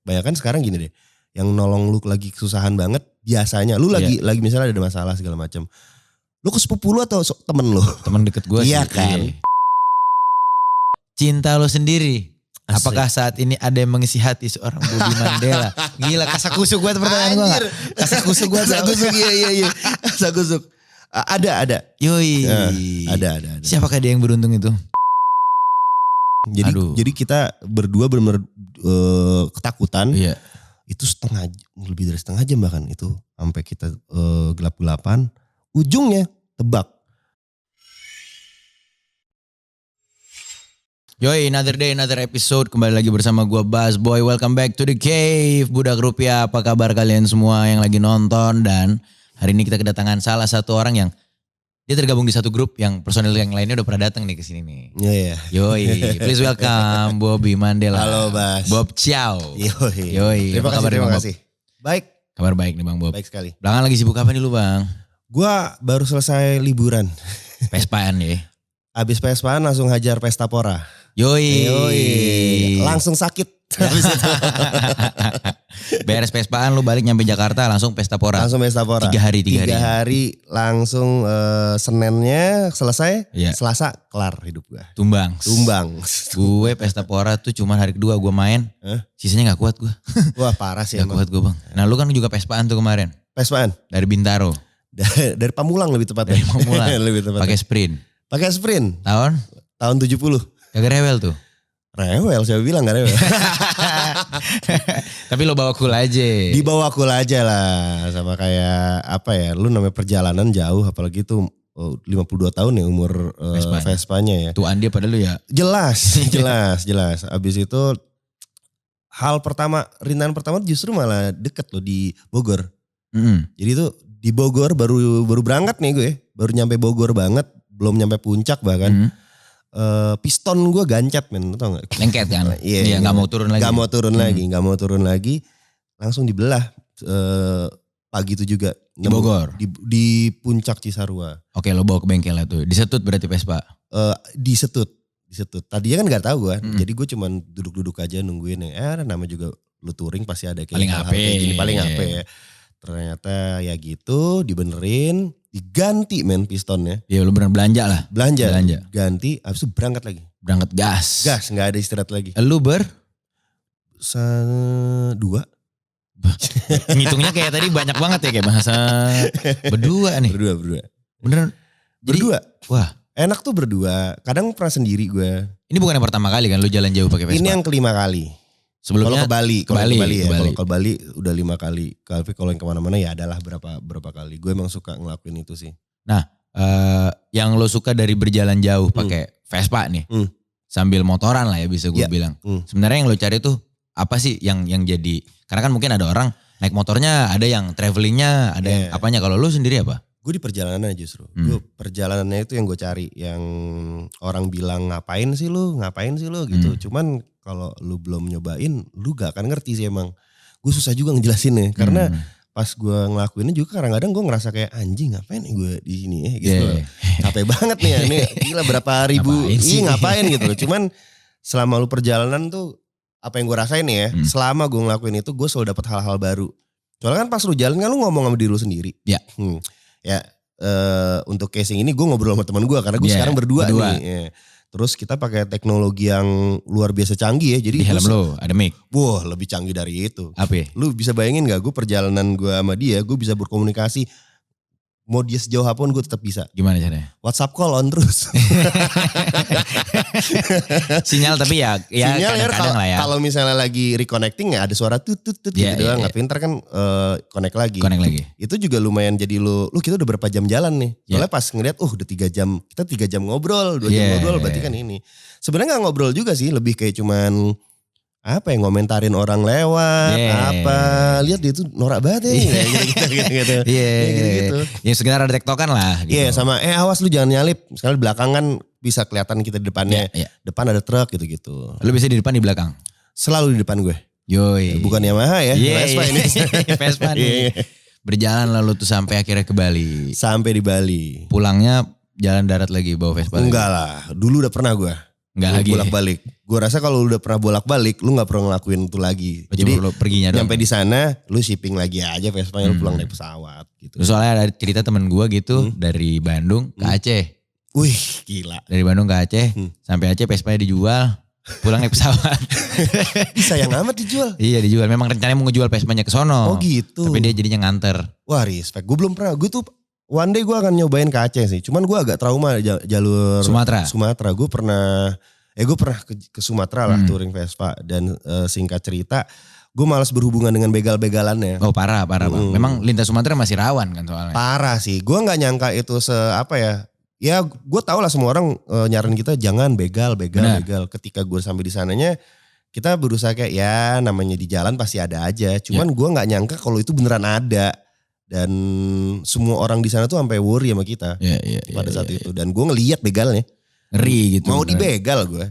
Kebanyakan sekarang gini deh, yang nolong lu lagi kesusahan banget, biasanya lu lagi misalnya ada masalah segala macam. Lu ke sepupu lu atau temen lu? Temen deket gue sih. Iya kan? Cinta lo sendiri. Asik. Apakah saat ini ada yang mengisi hati seorang Bobby Mandela? Gila, kasakusuk gue pertanyaan gue gak? Kasakusuk gue. Kasakusuk, iya. Kasakusuk. Ada. Yoi. Ada. Siapakah dia yang beruntung itu? Jadi kita berdua benar-benar ketakutan. Iya. Itu lebih dari setengah jam bahkan itu. Sampai kita gelap-gelapan. Ujungnya tebak. Yoi, another day, another episode. Kembali lagi bersama gue Bas Boy. Welcome back to the cave. Budak rupiah, apa kabar kalian semua yang lagi nonton? Dan hari ini kita kedatangan salah satu orang yang dia tergabung di satu grup yang personil yang lainnya udah pernah datang nih ke sini nih. Iya. Yoi, please welcome Bobby Mandela. Halo Bas. Bob Ciao. Yoi. Terima kasih. Baik. Kabar baik nih Bang Bob. Baik sekali. Belakangan lagi sibuk apa nih lu Bang? Gua baru selesai liburan. Pespaan ya. Abis pespaan langsung hajar pesta pora. Yoi. Langsung sakit. Beres pespaan lu balik nyampe Jakarta langsung pesta pora. Langsung pesta pora. 3 hari. 3 hari langsung Seninnya selesai. Iya. Selasa kelar hidup gue. Tumbang. Gue pesta pora tuh cuma hari kedua gue main. Sisanya gak kuat gue. Wah parah sih emang. Gak kuat gue Bang. Nah lu kan juga pespaan tuh kemarin. Pespaan? Dari Bintaro. Dari Pamulang lebih tepatnya. Dari Pamulang. Lebih tepatnya. Pakai sprint. Tahun 70. Kagak rewel tuh. Rewel, siapa bilang gak rewel. Tapi lo bawa cool aja. Dibawa cool aja lah. Sama kayak apa ya, lu namanya perjalanan jauh. Apalagi tuh 52 tahun ya umur Vespanya ya. Tuan dia padahal lu ya. Jelas. Abis itu rintangan pertama justru malah deket loh di Bogor. Jadi tuh di Bogor baru berangkat nih gue. Baru nyampe Bogor banget. Belum nyampe puncak bahkan. Piston gue gancet men, tau gak? Lengket kan? Iya gak mau turun lagi. Gak mau turun lagi. Langsung dibelah pagi itu juga. Di Bogor? Di puncak Cisarua. Oke, lo bawa ke bengkel lah tuh. Disetut berarti Vespa? Disetut. Tadinya kan gak tahu gue. Jadi gue cuman duduk-duduk aja nungguin. Nama juga lu touring pasti ada kayak hal kayak gini. Paling apa ya. Ternyata ya gitu dibenerin. Diganti men pistonnya. Iya lu bener belanja lah. Belanja. Ganti, habis itu berangkat lagi. Berangkat gas, gak ada istirahat lagi. Lu 2? Ngitungnya kayak tadi banyak banget ya kayak bahasa berdua nih. Berdua. Bener? Berdua. Wah. Enak tuh berdua, kadang pernah sendiri gue. Ini bukan yang pertama kali kan lu jalan jauh pakai Vespa? Ini yang kelima kali. Sebelumnya kalau ke Bali ya. Bali. Kalau ke Bali udah 5 kali. Tapi kalau yang kemana-mana ya adalah berapa kali. Gue emang suka ngelakuin itu sih. Nah, yang lo suka dari berjalan jauh pakai Vespa nih, sambil motoran lah ya bisa gue bilang. Sebenarnya yang lo cari tuh apa sih yang jadi? Karena kan mungkin ada orang naik motornya, ada yang travelingnya, ada yang apanya. Kalau lo sendiri apa? Gue di perjalanan justru. Gue perjalanannya itu yang gue cari. Yang orang bilang ngapain sih lu gitu. Cuman kalau lu belum nyobain, lu gak akan ngerti sih emang. Gue susah juga ngejelasinnya. Karena pas gue ngelakuinnya juga kadang-kadang gue ngerasa kayak anjing ngapain nih gue di sini ya gitu. Capek banget nih ya. Ini gila berapa ribu. Ngapain gitu. Cuman selama lu perjalanan tuh apa yang gue rasain nih ya. Selama gue ngelakuin itu gue selalu dapet hal-hal baru. Soalnya kan pas lu jalan kan lu ngomong sama diri lu sendiri. Ya untuk casing ini gue ngobrol sama teman gue karena gue sekarang berdua. Nih. Ya. Terus kita pakai teknologi yang luar biasa canggih ya. Jadi di helm lo ada mic. Wah lebih canggih dari itu. Apa ya? Lu bisa bayangin gak gue perjalanan gue sama dia gue bisa berkomunikasi. Mau dia sejauh apapun gue tetap bisa. Gimana caranya? WhatsApp call on terus. Sinyal tapi ya kadang-kadang lah ya. Kalau misalnya lagi reconnecting ya ada suara tut gitu doang. Tapi ntar kan connect lagi. Itu juga lumayan jadi lu kita udah berapa jam jalan nih. Soalnya pas ngeliat udah 3 jam. Kita 3 jam ngobrol, 2 jam ngobrol berarti kan ini. Sebenarnya gak ngobrol juga sih. Lebih kayak cuman apa yang ngomentarin orang lewat lihat dia tuh norak banget ya gitu. Gitu. Ya sekedar ada tektokan lah gitu. Sama awas lu jangan nyalip. Misalnya di belakang kan bisa kelihatan kita di depannya. Depan ada truk gitu. Lu bisa di depan di belakang? Selalu di depan gue. Yoi. Bukan Yamaha ya, Vespa ini. Vespa nih. Berjalan lalu tuh sampai akhirnya ke Bali. Sampai di Bali. Pulangnya jalan darat lagi bawa Vespa. Enggak lah, dulu udah pernah gue. Nggak lagi. Bolak-balik. Gue rasa kalau udah pernah bolak-balik, lu nggak perlu ngelakuin itu lagi. Jadi perginya nyampe di sana, lu shipping lagi aja Vespanya, lu pulang naik pesawat gitu. Terus soalnya ada cerita temen gue gitu dari Bandung ke Aceh. Wih gila. Dari Bandung ke Aceh, sampai Aceh Vespanya dijual, pulang naik pesawat. Sayang amat dijual. Iya dijual, memang rencananya mau ngejual Vespanya ke sono. Oh gitu. Tapi dia jadinya nganter. Wah respect, gue belum pernah, gue tuh one day gue akan nyobain ke Aceh sih. Cuman gue agak trauma jalur Sumatera. Gue pernah ke Sumatera lah touring Vespa. Dan singkat cerita, gue malas berhubungan dengan begal-begalannya. Oh parah Bang. Memang lintas Sumatera masih rawan kan soalnya. Parah sih, gue gak nyangka itu ya gue tau lah semua orang nyaranin kita jangan begal. Ketika gue sampai di sananya, kita berusaha kayak ya namanya di jalan pasti ada aja. Cuman gue gak nyangka kalau itu beneran ada. Dan semua orang di sana tuh sampai worry sama kita pada saat itu. Dan gue ngeliat begalnya. Ngeri gitu. Mau dibegal gue.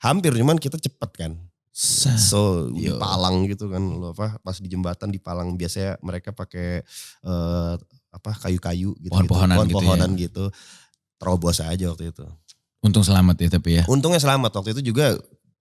Hampir, cuman kita cepet kan. So dipalang gitu kan. Pas di jembatan dipalang. Biasanya mereka pakai kayu-kayu gitu. Pohon-pohonan gitu. Terobos aja waktu itu. Untung selamat ya tapi ya. Untungnya selamat. Waktu itu juga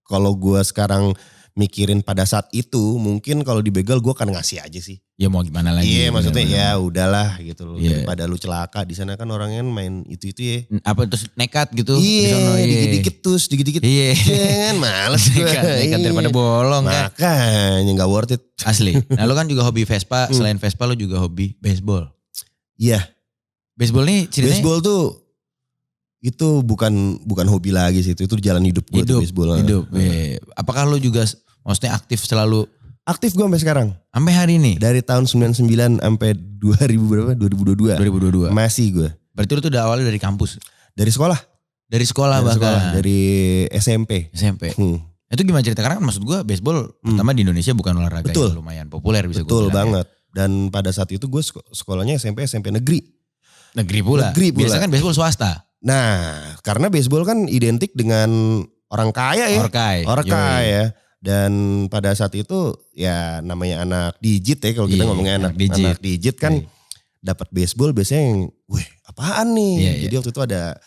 kalau gue sekarang mikirin pada saat itu, mungkin kalau dibegal gue akan ngasih aja sih. Ya mau gimana lagi. Iya maksudnya ya udahlah gitu loh. Daripada lu celaka, di sana kan orangnya main itu ya. Apa terus nekat gitu. Iya dikit-dikit. Iya kan males gue. Nekat daripada bolong kan. Makanya gak worth it. Asli. Nah lu kan juga hobi Vespa, selain Vespa lu juga hobi baseball. Iya. Baseball nih ceritanya. Baseball tuh itu bukan hobi lagi sih, itu jalan hidup gue tuh baseball. Hidup. Apakah lu juga maksudnya aktif selalu? Aktif gue sampai sekarang. Sampai hari ini? Dari tahun 99 sampai 2022. Masih gue. Berarti lu tuh udah awalnya dari kampus? Dari sekolah. Dari sekolah bahkan? Dari SMP. Itu gimana cerita? Karena kan maksud gue baseball pertama di Indonesia bukan olahraga yang lumayan populer bisa gue bilang. Betul banget. Dan pada saat itu gue sekolahnya SMP negeri. Negeri pula? Biasanya kan baseball swasta. Nah, karena baseball kan identik dengan orang kaya ya. Orkai ya. Dan pada saat itu ya namanya anak digit ya kalau kita ngomongnya anak digit kan dapat baseball biasanya yang, wih apaan nih. Jadi waktu itu ada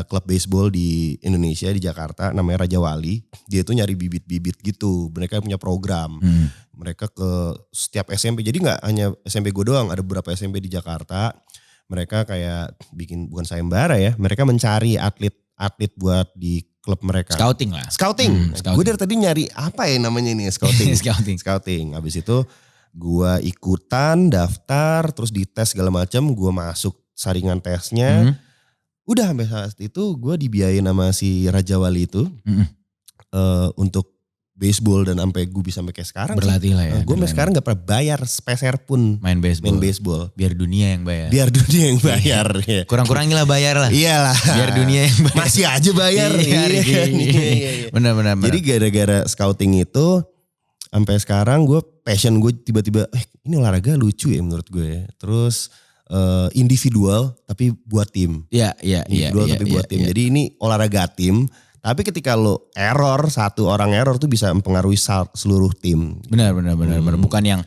klub baseball di Indonesia di Jakarta namanya Raja Wali. Dia itu nyari bibit-bibit gitu. Mereka punya program. Mereka ke setiap SMP. Jadi gak hanya SMP gue doang, ada beberapa SMP di Jakarta. Mereka kayak bikin bukan sayembara ya. Mereka mencari atlet buat di klub mereka. Scouting lah. Scouting. Gue dari tadi nyari apa ya namanya ini scouting. Scouting. Habis itu gue ikutan daftar terus dites segala macam. Gue masuk saringan tesnya. Udah sampai saat itu gue dibiayain sama si Raja Wali itu. Untuk baseball dan sampai gue bisa sampai kayak sekarang. Berlatih lah ya. Gue sampai sekarang gak pernah bayar sepeser pun main baseball. Biar dunia yang bayar. Ya. Kurang-kurangin lah bayar lah. Iyalah. Biar dunia yang bayar. Masih aja bayar. Iya. Benar. Jadi gara-gara scouting itu sampai sekarang gue passion gue tiba-tiba ini olahraga lucu ya menurut gue ya. Terus individual tapi buat tim. Iya. Tapi buat tim. Jadi ini olahraga tim. Tapi ketika lo satu orang error tuh bisa mempengaruhi seluruh tim. Benar. Bukan yang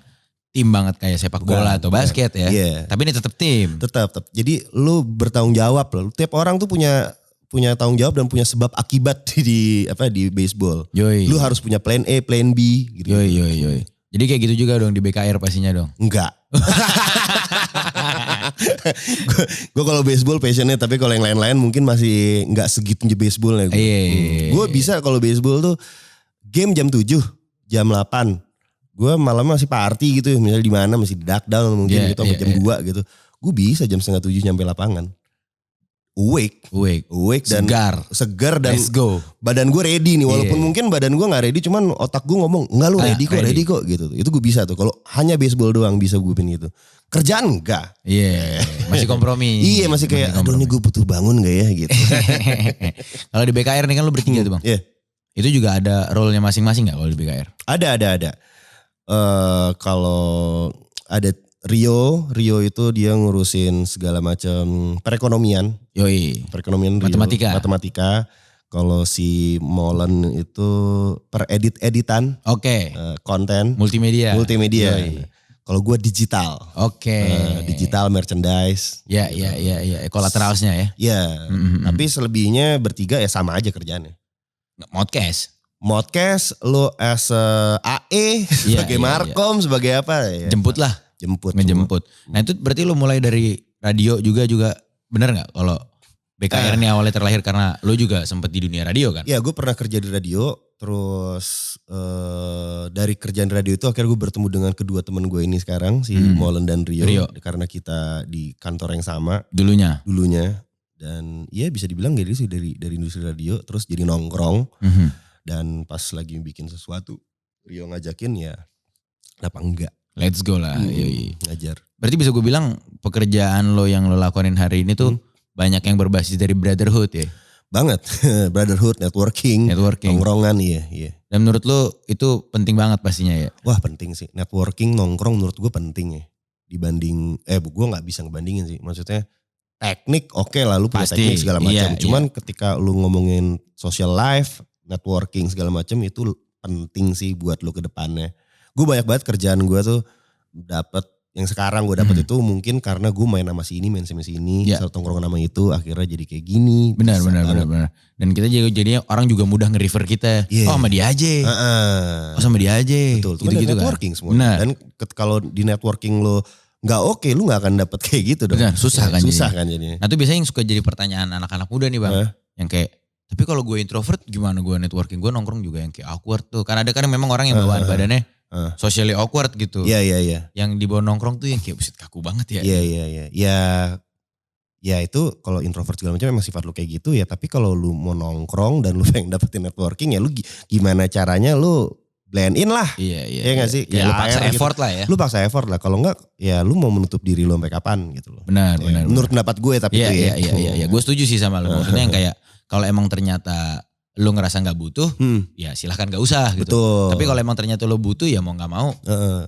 tim banget kayak sepak bola atau basket ya. Yeah. Tapi ini tetap tim. Tetap. Jadi lo bertanggung jawab lo. Tiap orang tuh punya tanggung jawab dan punya sebab akibat di baseball. Lo harus punya plan A, plan B gitu. Yoi. Jadi kayak gitu juga dong di BKR pastinya dong. Enggak. Gue kalau baseball passionnya, tapi kalau yang lain-lain mungkin masih nggak segitu baseballnya. Gue bisa kalau baseball tuh game jam 7, jam 8. Gue malam masih party gitu, misalnya di mana masih di duck down mungkin gitu, jam 2 gitu. Gue bisa jam 6:30 nyampe lapangan. Awake dan segar dan let's go. Badan gue ready nih, walaupun mungkin badan gue nggak ready, cuman otak gue ngomong enggak lu ready kok gitu. Itu gue bisa tuh. Kalau hanya baseball doang bisa gue pin gitu. Kerjaan enggak. Masih kompromi. Masih kayak aduh nih gue butuh bangun gak ya gitu. Kalau di BKR nih kan lu bertiga tuh bang. Itu juga ada role-nya masing-masing gak kalau di BKR? Ada. Kalau ada Rio itu dia ngurusin segala macam perekonomian. Perekonomian matematika. Kalau si Molen itu editan. Oke. Konten. Multimedia. Kalau gue digital. Oke. Digital merchandise. Ya, collateralsnya ya. Ya, tapi selebihnya bertiga ya sama aja kerjaannya. Modcast, lo as AE, sebagai markom, sebagai apa ya. Jemput lah. Ngejemput. Nah itu berarti lo mulai dari radio juga bener gak kalau BKR ini awalnya terlahir karena lo juga sempet di dunia radio kan? Iya, gue pernah kerja di radio. Terus dari kerjaan radio itu akhirnya gue bertemu dengan kedua teman gue ini sekarang, si Molen dan Rio. Karena kita di kantor yang sama. Dulunya. Dan ya bisa dibilang dari industri radio terus jadi nongkrong. Dan pas lagi bikin sesuatu, Rio ngajakin ya kenapa enggak. Let's go lah. Ngajar. Berarti bisa gue bilang pekerjaan lo yang lo lakonin hari ini tuh banyak yang berbasis dari brotherhood ya? Banget, brotherhood, networking, nongkrongan, iya. Dan menurut lo itu penting banget pastinya ya? Wah penting sih, networking, nongkrong menurut gue penting ya. Dibanding, gue gak bisa ngebandingin sih, maksudnya teknik oke lah, lu punya teknik segala macam. Cuman ketika lu ngomongin social life, networking segala macam itu penting sih buat lu ke depannya. Gue banyak banget kerjaan gue tuh dapet. Yang sekarang gue dapet itu mungkin karena gue main sama si ini, main sama si ini, tongkrong nama itu akhirnya jadi kayak gini. Benar. Dan kita jadinya orang juga mudah nge-refer kita. Oh sama dia aja. Oh sama dia aja. Betul, gitu-gitu networking kan? Semua. Benar. Dan kalau di networking lo gak oke, lu gak akan dapet kayak gitu dong. Benar, susah kan jadinya. Nah itu biasanya yang suka jadi pertanyaan anak-anak muda nih bang. Yang kayak, tapi kalau gue introvert gimana gue networking? Gue nongkrong juga yang kayak awkward tuh. Kan ada kan memang orang yang bawaan badannya socially awkward gitu. Iya. Yang dibawa nongkrong tuh yang kayak buset kaku banget ya. Iya. Ya itu kalau introvert segala macam memang sifat lu kayak gitu ya. Tapi kalau lu mau nongkrong dan lu pengen dapetin networking ya lu gimana caranya lu blend in lah. Iya. Ya gak sih? Ya, lu paksa effort lah ya. Lu paksa effort lah. Kalau enggak ya lu mau menutup diri lu sampai kapan gitu loh. Benar. Menurut pendapat gue tapi itu ya. Iya. Gue setuju sih sama lu. Maksudnya yang kayak kalau emang ternyata lu ngerasa gak butuh, ya silahkan gak usah gitu. Betul. Tapi kalau emang ternyata lu butuh ya mau gak mau,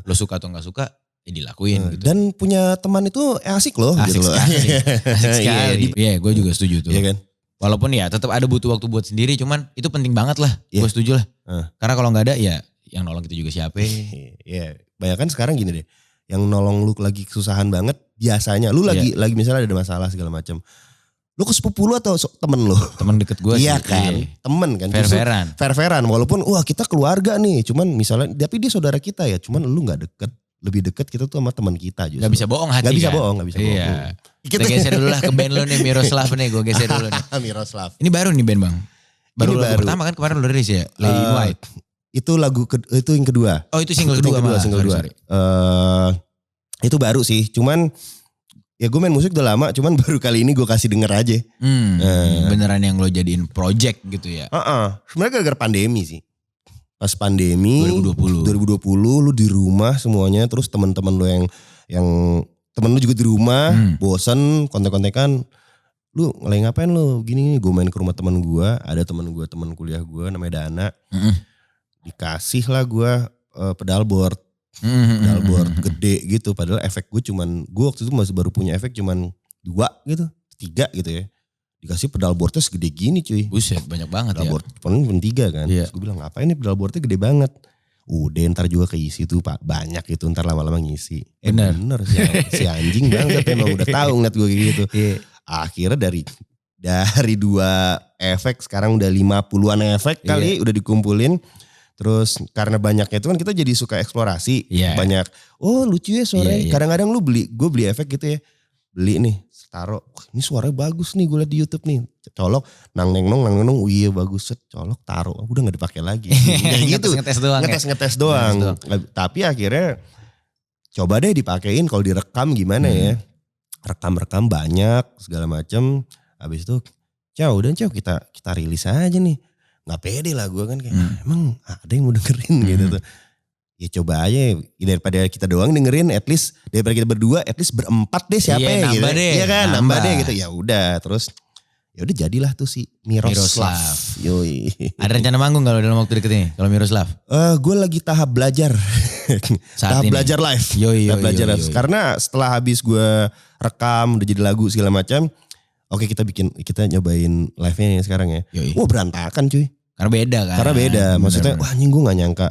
lu suka atau gak suka, ya dilakuin gitu. Dan punya teman itu asik loh. Asik gitu sekali. Iya gue juga setuju tuh. Iya kan? Walaupun ya tetap ada butuh waktu buat sendiri, cuman itu penting banget lah. Gue setuju lah. Karena kalau gak ada ya yang nolong kita juga siapa. Iya, banyak kan sekarang gini deh. Yang nolong lu lagi kesusahan banget, biasanya lu lagi misalnya ada masalah segala macam. Lu ke sepupu lu atau temen lu? Temen deket gue sih. Iya kan, temen kan. Fair-fairan. Walaupun wah kita keluarga nih. Cuman misalnya, tapi dia saudara kita ya. Cuman lu gak deket. Lebih deket kita tuh sama temen kita justru. Gak bisa bohong hati Gak bisa kan? bohong. Iya. Kita geser dulu lah ke band lu nih, Miroslav nih. Gue geser dulu nih. Miroslav. Ini baru nih band bang. Baru pertama kan kemarin lu rilis ya? Lady in White. Itu itu yang kedua. Oh itu single kedua. Single kedua. Itu baru sih. Cuman ya gue main musik udah lama, cuman baru kali ini gue kasih denger aja. Beneran yang lo jadiin project gitu ya? Sebenarnya gara-gara pandemi sih. Pas pandemi 2020 lu di rumah semuanya, terus teman-teman lo yang temen lu juga di rumah, bosen kontek-kontekan, lu lagi ngapain lu gini? Gue main ke rumah teman gue, ada teman kuliah gue namanya Dana, dikasih lah gue pedalboard. Pedalboard gede gitu, padahal efek gue waktu itu masih baru punya efek cuman 2 gitu, 3 gitu ya. Dikasih pedalboardnya segede gini cuy. Buset banyak banget pedalboard, ya. Pedalboard 3 kan. Terus gue bilang ngapain nih pedalboardnya gede banget. Udah ntar juga keisi tuh pak, banyak itu ntar lama-lama ngisi. Bener si anjing banget emang udah tahu ngeliat gue kayak gitu. Akhirnya dari 2 efek sekarang udah 50-an efek kali udah dikumpulin. Terus karena banyaknya itu kan kita jadi suka eksplorasi. Banyak, lucu ya suaranya. Kadang-kadang gue beli efek gitu ya. Beli nih, taruh, ini suaranya bagus nih gue liat di YouTube nih. Colok, nang neng, iya bagus, colok, taruh. Udah gak dipakai lagi. Gitu. Ngetes doang. Tapi akhirnya coba deh dipakein kalau direkam gimana ya. Rekam banyak segala macam. Habis itu, kita rilis aja nih. Gak pede lah gue kan kayak emang ada yang mau dengerin gitu tuh. Ya coba aja daripada kita doang dengerin, at least daripada kita berdua, at least berempat deh siapa ya gitu. Iya kan nambah deh gitu. Ya udah terus ya udah jadilah tuh si Miroslav. Yoi. Ada rencana manggung kalau dalam waktu deket ini kalau Miroslav? Gue lagi tahap belajar. Belajar live. Tahap belajar live. Karena setelah habis gue rekam udah jadi lagu segala macam. Oke kita nyobain live-nya sekarang ya. Wah berantakan cuy. Karena beda kan. Maksudnya wah anjing gue gak nyangka.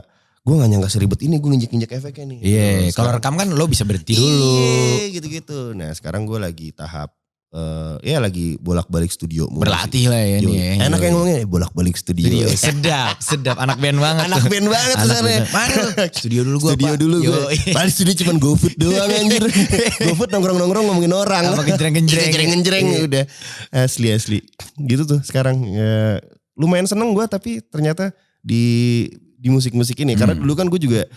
gue gak nyangka seribet ini gue nginjek-nginjek efeknya nih. Iya, kalau rekam kan lo bisa berhenti dulu. Iya gitu-gitu. Nah sekarang gue lagi tahap ya lagi bolak-balik studio. Berlatih lah ya nih. Enak yang ngomongnya bolak-balik studio. Sedap. Anak band banget. Anak band banget sana. Mana lu? Studio dulu gue. Studio dulu gue. Paling studio cuma GoFood doang anjir. GoFood nongkrong-nongkrong ngomongin orang. Sama genjreng-genjreng. Udah asli. Gitu tuh sekarang. Lumayan seneng gue tapi ternyata di musik-musik ini. Karena dulu kan gue juga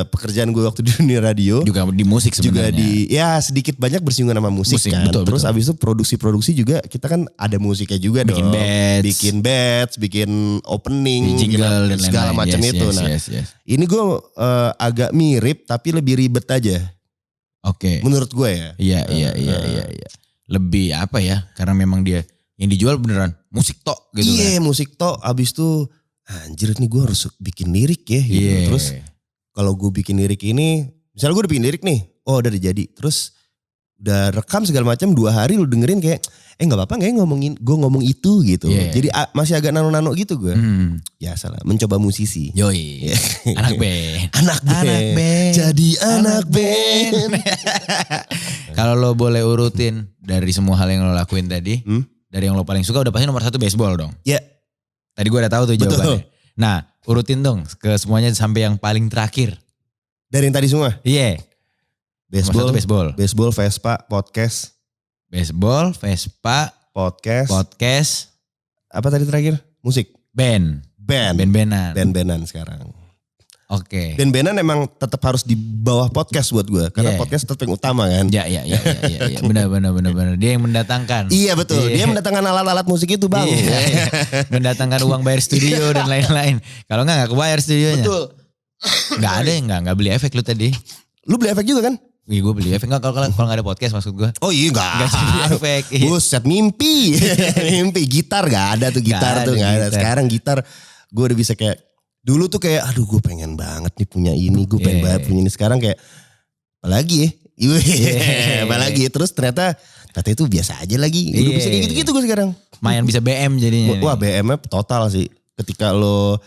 pekerjaan gue waktu di dunia radio juga di musik sebenarnya. Juga sedikit banyak bersinggungan sama musik kan. Betul, terus abis itu produksi juga kita kan ada musiknya juga bikin dong. Beds. Bikin opening, jingle dan segala macam itu. Yes. Ini gue agak mirip tapi lebih ribet aja. Oke. Menurut gue ya. Iya. Lebih apa ya? Karena memang dia yang dijual beneran musik tok gitu kan. Iya, musik tok. Abis itu anjir nih gue harus bikin lirik ya gitu. Yeah. Terus kalau gue bikin lirik ini, misalnya gue udah bikin lirik nih, udah jadi. Terus udah rekam segala macam 2 hari lu dengerin kayak, gak apa-apa gak ya gue ngomong itu gitu. Yeah. Jadi masih agak nano-nano gitu gue. Ya salah, mencoba musisi. Yoi, anak band. Anak band. Jadi anak band. Kalau lo boleh urutin dari semua hal yang lo lakuin tadi, dari yang lo paling suka udah pasti nomor 1 baseball dong. Iya. Yeah. Tadi gue udah tahu tuh jawabannya. Nah, urutin dong ke semuanya sampai yang paling terakhir. Dari yang tadi semua? Iya. Yeah. Baseball. Baseball, Vespa, podcast. Baseball, Vespa, podcast. Apa tadi terakhir? Musik. Band-bandan. Band-bandan sekarang. Oke. Band-bandan emang tetap harus di bawah podcast buat gue. Karena podcast tetap yang utama kan. Iya. Benar. Dia yang mendatangkan. Iya betul. Dia mendatangkan alat-alat musik itu bang. Iya. Mendatangkan uang bayar studio dan lain-lain. Kalau enggak kebayar studionya. Betul. Enggak ada yang enggak beli efek lu tadi. Lu beli efek juga kan? Iya gue beli efek. Enggak kalau enggak ada podcast maksud gue. Oh iya enggak. Enggak beli efek. Buset mimpi. Gitar enggak ada tuh gitar tuh enggak ada. Sekarang gitar gue udah bisa kayak. Dulu tuh kayak aduh gue pengen banget nih punya ini. Gue pengen banget punya ini. Sekarang kayak apalagi ya. Apalagi terus ternyata itu biasa aja lagi. Udah bisa kayak gitu-gitu gue sekarang. Main bisa BM jadinya. Wah BM-nya total sih. Ketika lo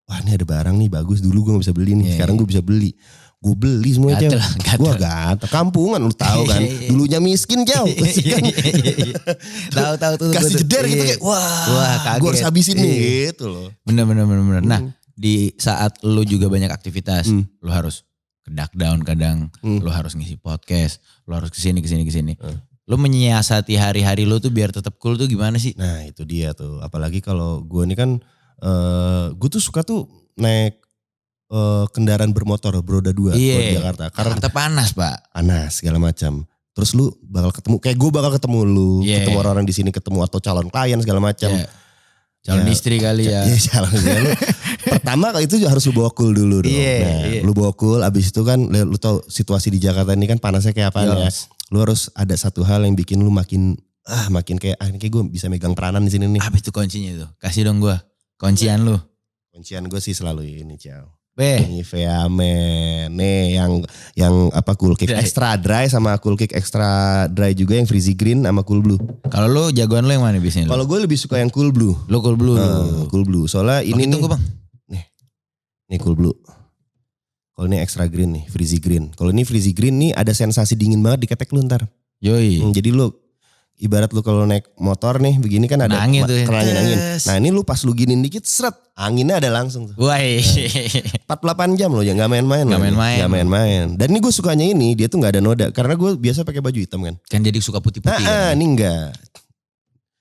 wah ini ada barang nih bagus. Dulu gue gak bisa beli nih. Sekarang gue bisa beli. Gue beli semuanya jauh. Gue gatel. Kampungan lu tahu kan. Dulunya miskin jauh. Tahu tuh. Kasih jeder gitu kayak wah gue harus habisin nih gitu loh. Bener. Nah di saat lu juga banyak aktivitas. Lu harus ke duck down kadang. Lu harus ngisi podcast. Lu harus kesini. Lu menyiasati hari-hari lu tuh biar tetap cool tuh gimana sih? Nah itu dia tuh. Apalagi kalau gue nih kan. Gue tuh suka tuh naik. Kendaraan bermotor beroda 2 di Jakarta. Karena Jakarta panas pak. Panas segala macam. Terus lu bakal ketemu, kayak gue bakal ketemu lu, ketemu orang-orang di sini, ketemu atau calon klien segala macam. Calon istri kali ya. Iya calon istri. Pertama itu harus lu bawa cool dulu dong. Lu bawa cool, abis itu kan lu tau situasi di Jakarta ini kan panasnya kayak apa ya. Lu harus ada satu hal yang bikin lu makin kayak kayak gue bisa megang peranan di sini nih. Apa itu kuncinya itu? Kasih dong gue. Kuncian lu. Kuncian gue sih selalu ini Ciao. Nivea Men nih yang apa Cool Kick Extra Dry sama Cool Kick Extra Dry juga yang Freezy Green sama Cool Blue. Kalau lu jagoan lu yang mana biasanya? Kalau gue lebih suka yang Cool Blue. Lu Cool Blue. Cool Blue. Soalnya ini tunggu bang. Nih Cool Blue. Kalau ini Extra Green nih, Freezy Green. Kalau ini Freezy Green nih ada sensasi dingin banget di ketek lu ntar. Yoi. Jadi lu ibarat lu kalau naik motor nih begini kan ada angin. Nah ini lu pas lu giniin dikit seret anginnya ada langsung tuh. Wah. 48 jam loh ya gak main-main. Gak main-main. Dan ini gue sukanya ini dia tuh gak ada noda. Karena gue biasa pakai baju hitam kan. Kan jadi suka putih-putih kan. Ini enggak.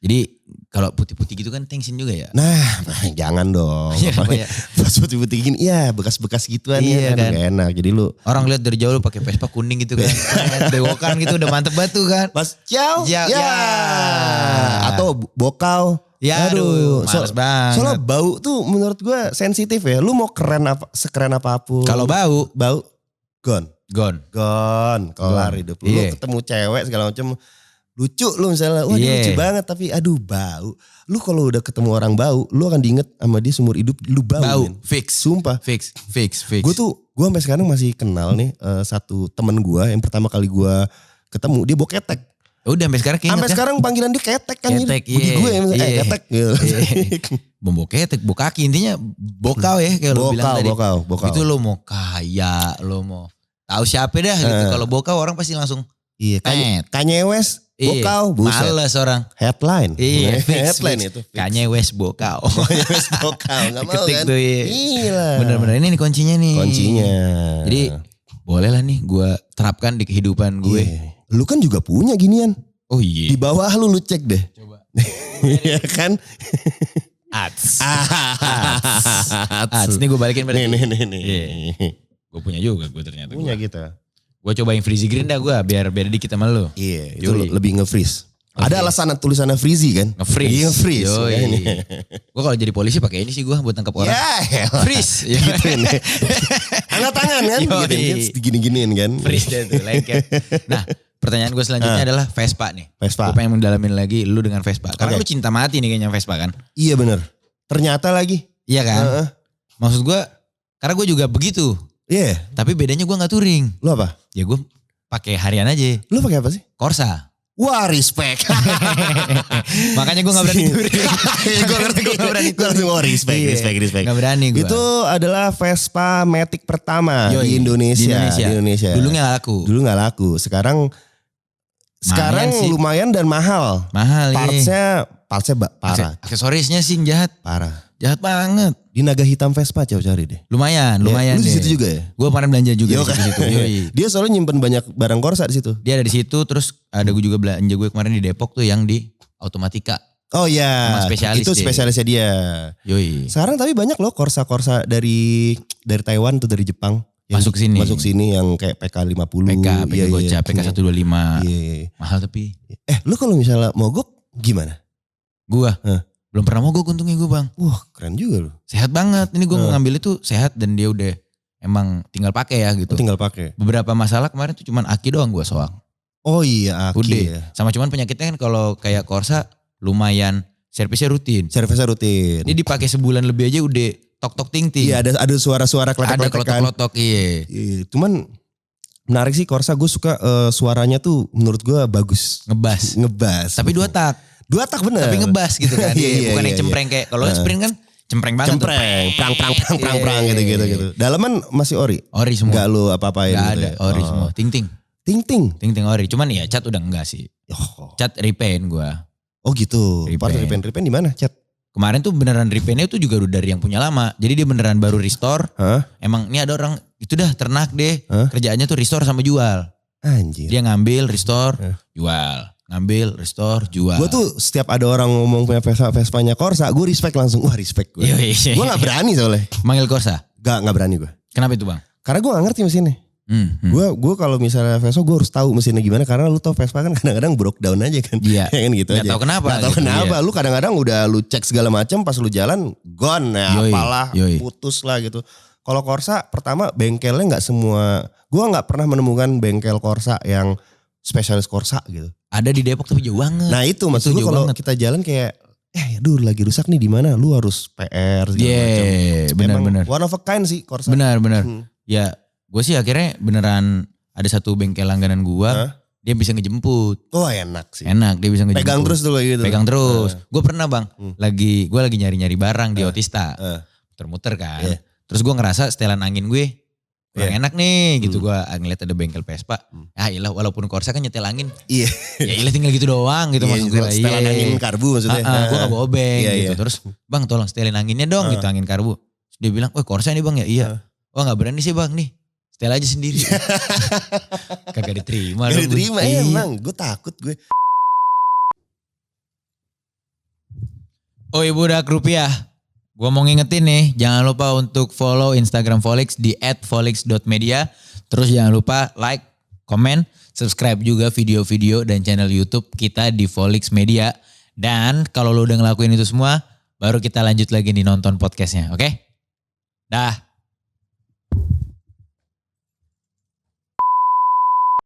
Jadi kalau putih-putih gitu kan tension juga ya. Nah jangan dong. Pas putih-putih gini bekas-bekas gituan ya kan. Gak enak. Jadi lu. Orang lihat dari jauh lu pakai Vespa kuning gitu kan. Bewokan gitu udah mantep batu kan. Pas ciao. Ya. Atau bokau. Ya aduh males banget. Soalnya bau tuh menurut gue sensitif ya. Lu mau sekeren apapun. Kalau bau gone. Kelar hidup lu. Lu ketemu cewek segala macam. Lucu lu misalnya, wah dia lucu banget tapi aduh bau. Lu kalau udah ketemu orang bau, lu akan diinget sama dia seumur hidup lu bau. Fix. Sumpah. Fix. Gue sampai sekarang masih kenal nih satu temen gue yang pertama kali gue ketemu dia bawa ketek. Udah sampai sekarang keinget Sampai kan? sekarang panggilan dia ketek kan. Ketek, Budi iya. gue ketek gitu. Bombo ketek, bokaki intinya bokau ya kayak lo bilang tadi. Bokau. Itu lo mau kaya, lo mau tahu siapa dah gitu. Kalau bokau orang pasti langsung Kanye West bokau, buset. Males orang. Headline. Iya, headline itu. Kanye West bokau. Kanye West bokau, gak mau Ketik kan. tuh, iya. Gila. Bener-bener ini nih kuncinya nih. Kuncinya. Jadi boleh lah nih gue terapkan di kehidupan gue. Lu kan juga punya ginian. Oh iya. Di bawah lu cek deh. Coba. Iya kan? Ads. Ini gue balikin pada. Nih. Gue punya juga gue ternyata. Punya kita. Gue cobain Freezy Green dah gue biar beda dikit sama lu. Iya, itu lebih nge-freeze. Ada alasan tulisannya Freezy kan? Nge-freeze. Nge-freeze. Gue kalau jadi polisi pakai ini sih gue buat tangkap orang. Ya, Freeze. gitu nih. Angkat tangan kan? Gitu, gini-giniin kan? Freeze deh tuh, lengket. Nah, pertanyaan gue selanjutnya adalah Vespa nih. Vespa. Gue pengen mendalamin lagi lu dengan Vespa. Karena lu cinta mati nih kayaknya Vespa kan? Iya bener. Ternyata lagi. Iya kan? Maksud gue, karena gue juga begitu. Iya. Tapi bedanya gue gak touring. Lu apa? Ya gue pakai harian aja. Lu pakai apa sih? Corsa. Wah, respect. Makanya gue gak berani touring. Gue ngerti gue gak berani touring. Respect. Gak berani gue. Itu adalah Vespa Matic pertama di Indonesia. Di Indonesia. Dulu gak laku. Sekarang lumayan dan mahal. Mahal Partsnya parah. Aksesorisnya sih jahat. Jahat banget. Di Naga Hitam Vespa coba cari deh. Lumayan Lu deh. di situ juga ya? Gue kemarin belanja juga di situ. Dia soalnya nyimpen banyak barang Corsa di situ. Dia ada di situ, terus ada gue juga belanja gue kemarin di Depok tuh yang di Automatika. Oh iya, itu spesialisnya dia. Yoi. Sekarang tapi banyak loh Corsa dari Taiwan tuh, dari Jepang. Masuk sini yang kayak PK50. PK Gocap, PK125. Iya. Mahal tapi. Lu kalau misalnya mogok gimana? Gua? Belum pernah mogok untungnya gue bang. Wah keren juga loh. Sehat banget. Ini gue ngambil itu sehat dan dia udah emang tinggal pakai ya gitu. Tinggal pakai. Beberapa masalah kemarin tuh cuman aki doang gue soal. Oh iya aki udah. Ya. Sama cuman penyakitnya kan kalau kayak Corsa lumayan servisnya rutin. Ini dipakai sebulan lebih aja udah tok ting. Iya ada suara-suara kletek-kletek kan. Ada klotok iya. Cuman menarik sih Corsa, gue suka suaranya tuh menurut gue bagus. Ngebas. Tapi 2 tak. 2 tak bener. Tapi ngebas gitu kan. Bukan yang cempreng kayak kalau sprint kan cempreng banget. Prang gitu. Dalaman masih ori? Ori semua. Enggak lu apa-apain gitu ada, ya? Ori semua. Ting ori. Cuman ya cat udah enggak sih. Cat repaint gue. Oh gitu. Repaint di mana cat? Kemarin tuh beneran repaintnya tuh juga udah dari yang punya lama. Jadi dia beneran baru restore. Emang ini ada orang itu dah ternak deh. Kerjaannya tuh restore sama jual. Anjir. Dia ngambil restore jual. Ngambil restore jual. Gue tuh setiap ada orang ngomong punya Vespanya Corsa, gue respect langsung. Wah respect gue. Gue gak berani soalnya. Manggil Corsa? Gak berani gue. Kenapa itu bang? Karena gue gak ngerti mesinnya. Gue kalau misalnya Vespa gue harus tahu mesinnya gimana, karena lu tau Vespa kan kadang-kadang broke down aja kan. Iya. kan gitu gak aja. Tahu kenapa. Gak tahu kenapa. Iya. Lu kadang-kadang udah lu cek segala macam, pas lu jalan gone ya apalah putus lah gitu. Kalau Corsa pertama bengkelnya gak semua, gue gak pernah menemukan bengkel Corsa yang spesialis Corsa gitu. Ada di Depok tapi jauh banget. Nah itu maksud gue kalau kita jalan kayak aduh lagi rusak nih di mana, lu harus PR segala macam. Benar-benar. One of a kind sih Corsa. Benar. Ya gue sih akhirnya beneran ada satu bengkel langganan gue, dia bisa ngejemput. Oh enak sih. Enak, dia bisa ngejemput. Pegang terus tuh gitu. Pegang terus. Gue pernah bang, gue lagi nyari-nyari barang di Otista, muter-muter kan. Terus gue ngerasa setelan angin gue kurang enak nih gitu, gue ngeliat ada bengkel Vespa. Iyalah walaupun Corsa kan nyetel angin. Iya. Ya iyalah tinggal gitu doang gitu maksud gue. Setelan angin karbu maksudnya. Gue gak bawa obeng gitu. Terus bang tolong setelin anginnya dong gitu, angin karbu. Terus dia bilang, wah Corsa nih bang ya? Iya. Wah gak berani sih bang nih. Setel aja sendiri. Kagak diterima. Kagak diterima emang. Gue takut gue. Oh ibu udah rupiah. Gue mau ngingetin nih, jangan lupa untuk follow Instagram Volix di @volix.media. Terus jangan lupa like, komen, subscribe juga video-video dan channel YouTube kita di Volix Media. Dan kalau lo udah ngelakuin itu semua, baru kita lanjut lagi nih nonton podcastnya, oke? Dah.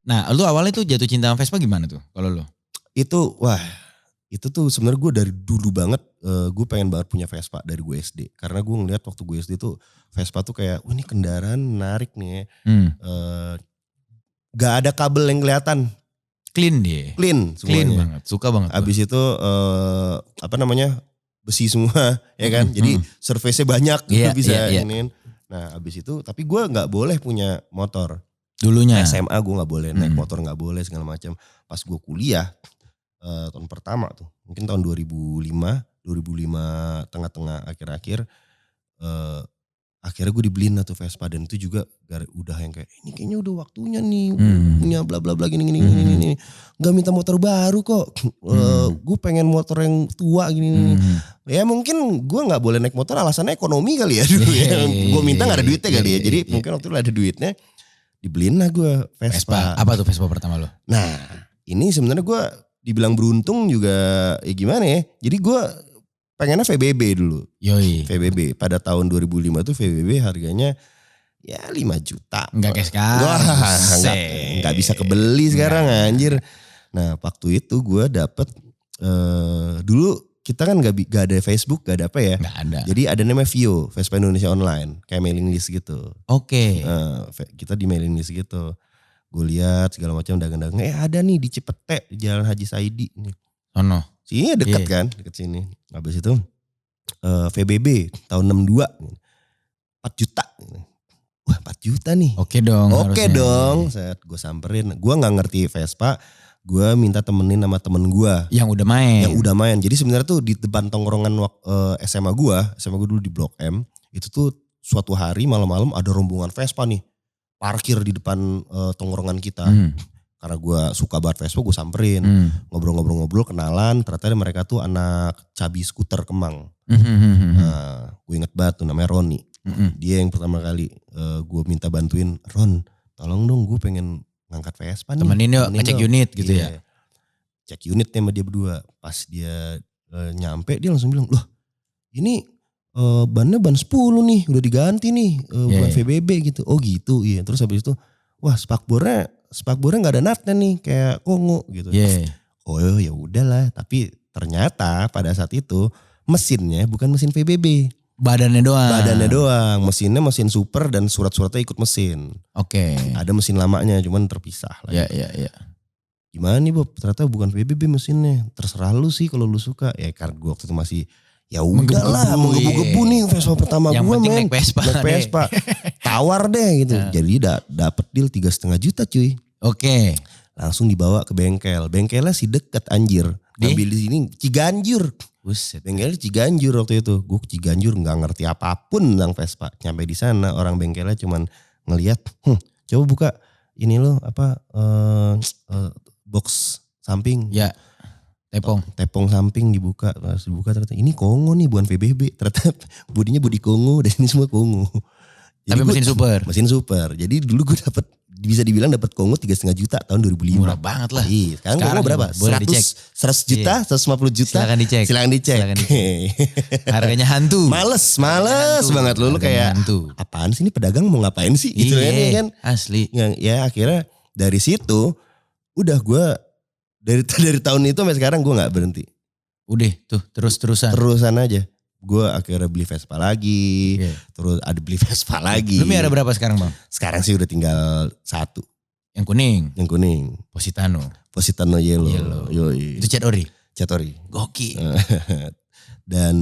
Nah, lu awalnya tuh jatuh cinta sama Vespa gimana tuh kalau lu? Itu tuh sebenarnya gue dari dulu banget gue pengen banget punya Vespa dari gue SD. Karena gue ngeliat waktu gue SD tuh Vespa tuh kayak, ini kendaraan menarik nih ya. Gak ada kabel yang kelihatan. Clean dia. Clean semuanya. Clean banget, suka banget. Abis itu besi semua ya kan. Jadi surface-nya banyak bisa iniin. Nah abis itu tapi gue gak boleh punya motor. Dulunya. SMA gue gak boleh naik motor, gak boleh segala macam. Pas gue kuliah tahun pertama tuh, mungkin tahun 2005 tengah-tengah akhir-akhir. Akhirnya gue dibeliin lah tuh Vespa, dan itu juga udah yang kayak ini kayaknya udah waktunya nih punya bla bla bla gini. Gak minta motor baru kok. Gue pengen motor yang tua gini. Ya mungkin gue gak boleh naik motor alasannya ekonomi kali ya dulu ya. Gue minta gak ada duitnya kali ya. Jadi mungkin waktu itu ada duitnya, dibeliin lah gue Vespa. Apa tuh Vespa pertama lo? Nah ini sebenarnya gue dibilang beruntung juga ya gimana ya. Jadi gue pengennya VBB dulu. Yoi. VBB pada tahun 2005 tuh VBB harganya ya 5 juta. Enggak kayak sekarang. Enggak bisa kebeli sekarang anjir. Nah waktu itu gue dapet dulu kita kan gak ada Facebook, gak ada apa ya. Gak ada. Jadi ada namanya VIO, Vespa Indonesia Online. Kayak mailing list gitu. Oke. Kita di mailing list gitu. Gue lihat segala macam dagang-dagang. ada nih di Cipete, di Jalan Haji Saidi nih. Ono. Sini dekat kan, dekat sini. Habis itu VBB tahun 62 4 juta. Wah 4 juta nih. Oke dong. Oke dong. Saat gue samperin, gue gak ngerti Vespa. Gue minta temenin sama temen gue. Yang udah main. Jadi sebenarnya tuh di depan tongkrongan SMA gue dulu di Blok M. Itu tuh suatu hari malam-malam ada rombongan Vespa nih. Parkir di depan tongkrongan kita. Karena gue suka banget Vespa, gue samperin. Ngobrol-ngobrol, kenalan. Ternyata mereka tuh anak cabi skuter Kemang. Nah, gue inget banget tuh namanya Roni. Dia yang pertama kali gue minta bantuin. Ron, tolong dong gue pengen ngangkat Vespa nih. Temenin yuk, ngecek unit gitu ya. Cek unit sama dia berdua. Pas dia nyampe dia langsung bilang, loh ini bannya ban 10 nih. Udah diganti nih bukan VBB gitu. Oh gitu iya. Terus habis itu wah spakbornya gak ada natnya nih kayak Kongo gitu. Oh ya udahlah, tapi ternyata pada saat itu mesinnya bukan mesin VBB. Badannya doang. Mesinnya mesin super dan surat-suratnya ikut mesin. Oke. Ada mesin lamanya cuman terpisah lah. Iya. Gimana nih Bob? Ternyata bukan VBB mesinnya. Terserah lu sih kalau lu suka. Ya karena gue waktu itu masih ya udahlah menggebu-gebu nih Vespa pertama gue men. Naik Vespa. Tawar deh gitu. Jadi dapet deal 3,5 juta cuy. Oke. Langsung dibawa ke bengkel. Bengkelnya sih deket anjir. Ambil di sini Ciganjur. Buset. Bengkelnya Ciganjur waktu itu. Gue ke Ciganjur gak ngerti apapun tentang Vespa. Nyampe di sana orang bengkelnya cuman ngelihat, coba buka ini loh box samping. Ya. Tepung samping dibuka. Pas dibuka ternyata ini Kongo nih bukan VBB. Ternyata bodinya bodi Kongo dan ini semua Kongo. Tapi mesin super. Mesin super. Jadi dulu gue bisa dibilang dapat Kongo 3,5 juta tahun 2005. Murah banget lah. Iya, sekarang Kongo berapa? 100 juta, 150 juta. Silakan dicek. Harganya hantu. Males banget lu kayak hantu. Apaan sih ini pedagang mau ngapain sih gitu kan? Asli. Ya akhirnya dari situ udah gue dari tahun itu sampai sekarang gue nggak berhenti. Udah tuh terusan aja. Gue akhirnya beli Vespa lagi, terus ada beli Vespa lagi. Lu ada berapa sekarang bang? Sekarang sih udah tinggal 1. Yang kuning? Positano yellow. Yoi. Itu cat ori? Gokil. Dan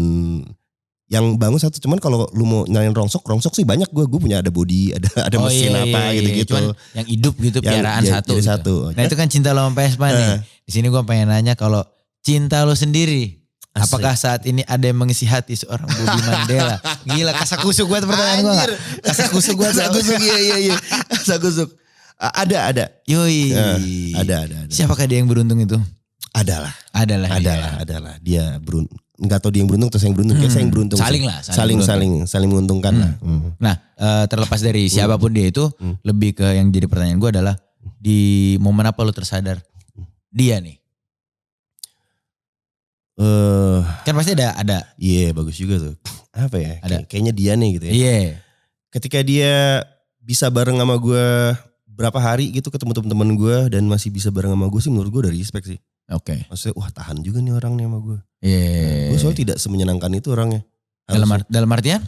yang bangun 1, cuman kalau lu mau nyalain rongsok sih banyak gue punya ada body, ada mesin gitu-gitu. Cuman yang hidup gitu piaraan satu. Jadi gitu. Nah itu kan cinta lo sama Vespa nih. Di sini gue pengen nanya kalau cinta lo sendiri. Asli. Apakah saat ini ada yang mengisi hati seorang Bobby Mandela? Gila, kasakusuk gue pertanyaan gue gak? Kasakusuk iya. Kasakusuk. Ada. Yoi. Ada. Siapakah dia yang beruntung itu? Adalah. Dia beruntung. Enggak tahu dia yang beruntung atau saya yang beruntung. Kayak saya yang beruntung. Saling menguntungkan lah. Nah, terlepas dari siapapun dia itu, lebih ke yang jadi pertanyaan gue adalah di momen apa lo tersadar dia nih? Kan pasti ada. Iya, bagus juga tuh. Apa ya? Kayaknya dia nih gitu ya. Iya. Ketika dia bisa bareng sama gue berapa hari gitu ketemu temen-temen gue dan masih bisa bareng sama gue sih menurut gue udah respect sih. Oke. Maksudnya wah tahan juga nih orang nih sama gue. Iya. Gue soalnya tidak semenyenangkan itu orangnya. Dalam artian?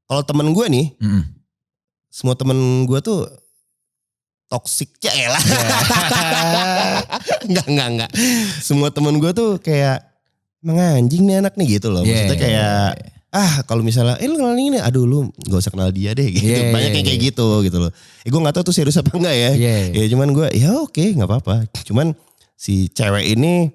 Kalau temen gue nih, semua temen gue tuh toxic ya elah. Enggak. Semua temen gue tuh kayak menganjing nih anak nih gitu loh. Maksudnya kayak kalau misalnya lu kenal ini, aduh lu gak usah kenal dia deh gitu. Banyak yang kayak gitu loh. Gue gak tahu tuh serius apa enggak ya. Ya cuman gue ya oke, gak apa-apa. Cuman si cewek ini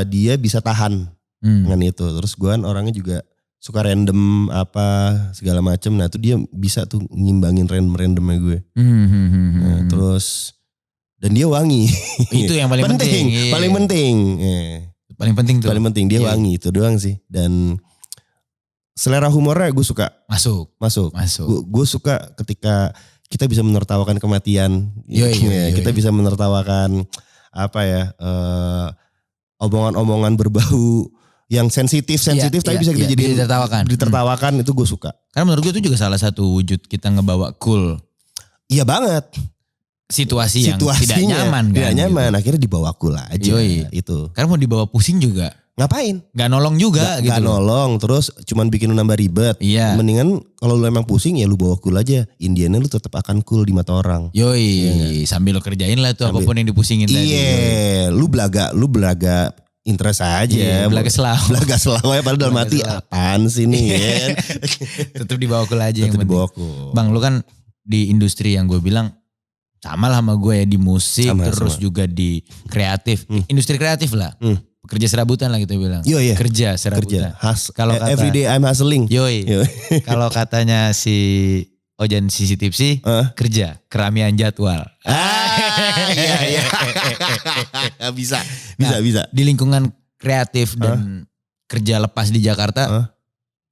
dia bisa tahan dengan itu. Terus gue kan orangnya juga suka random apa segala macem. Nah tuh dia bisa tuh ngimbangin randomnya gue. Nah, terus dan dia wangi. Itu yang paling penting. Paling penting. Paling penting tuh. Paling penting dia wangi, itu doang sih. Dan selera humornya gue suka. Masuk. Gue suka ketika kita bisa menertawakan kematian. Kita bisa menertawakan omongan-omongan berbau yang sensitif tapi bisa kita jadi ditertawakan, itu gue suka. Karena menurut gue itu juga salah satu wujud kita ngebawa cool. Iya banget. Situasinya tidak nyaman kan. Tidak nyaman, gitu. Akhirnya dibawa cool aja. Itu. Karena mau dibawa pusing juga. Ngapain? Gak nolong juga gitu. Gak nolong, terus cuman bikin lu nambah ribet. Iya. Mendingan kalau lu emang pusing ya lu bawa cool aja. Indiannya lu tetap akan cool di mata orang. Sambil lu kerjain lah tuh apapun yang dipusingin tadi. Iya, lu belaga interest aja. Belaga selau ya padahal dalam hati apaan sih nih kan. Tetap dibawa cool aja yang penting. Cool. Bang, lu kan di industri yang gue bilang sama lah sama gue ya, di musik terus juga di kreatif. Industri kreatif lah. Pekerja serabutan lah kita bilang. Kerja serabutan. Kalau everyday I'm hustling. Kalau katanya si Ojan Sisi Tipsi, kerja, keramian jadwal. Iya. Bisa. Di lingkungan kreatif dan kerja lepas di Jakarta,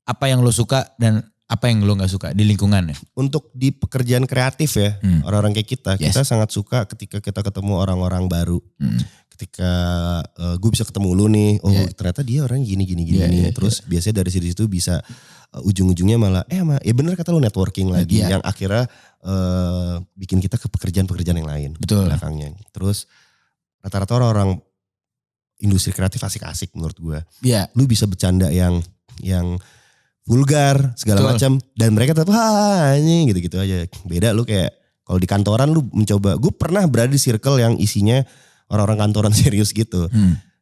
apa yang lo suka dan apa yang lo gak suka di lingkungannya? Untuk di pekerjaan kreatif ya, orang-orang kayak kita sangat suka ketika kita ketemu orang-orang baru. Ketika gue bisa ketemu lu nih, ternyata dia orang gini. Terus biasanya dari situ bisa ujung-ujungnya malah ya bener kata lu, networking lagi yang akhirnya bikin kita ke pekerjaan-pekerjaan yang lain. Betul. Belakangnya. Terus rata-rata orang-orang industri kreatif asik-asik menurut gue. Lu bisa bercanda yang vulgar segala macam dan mereka tetap gitu-gitu aja. Beda lu kayak kalau di kantoran lu mencoba, gue pernah berada di circle yang isinya orang-orang kantoran serius gitu.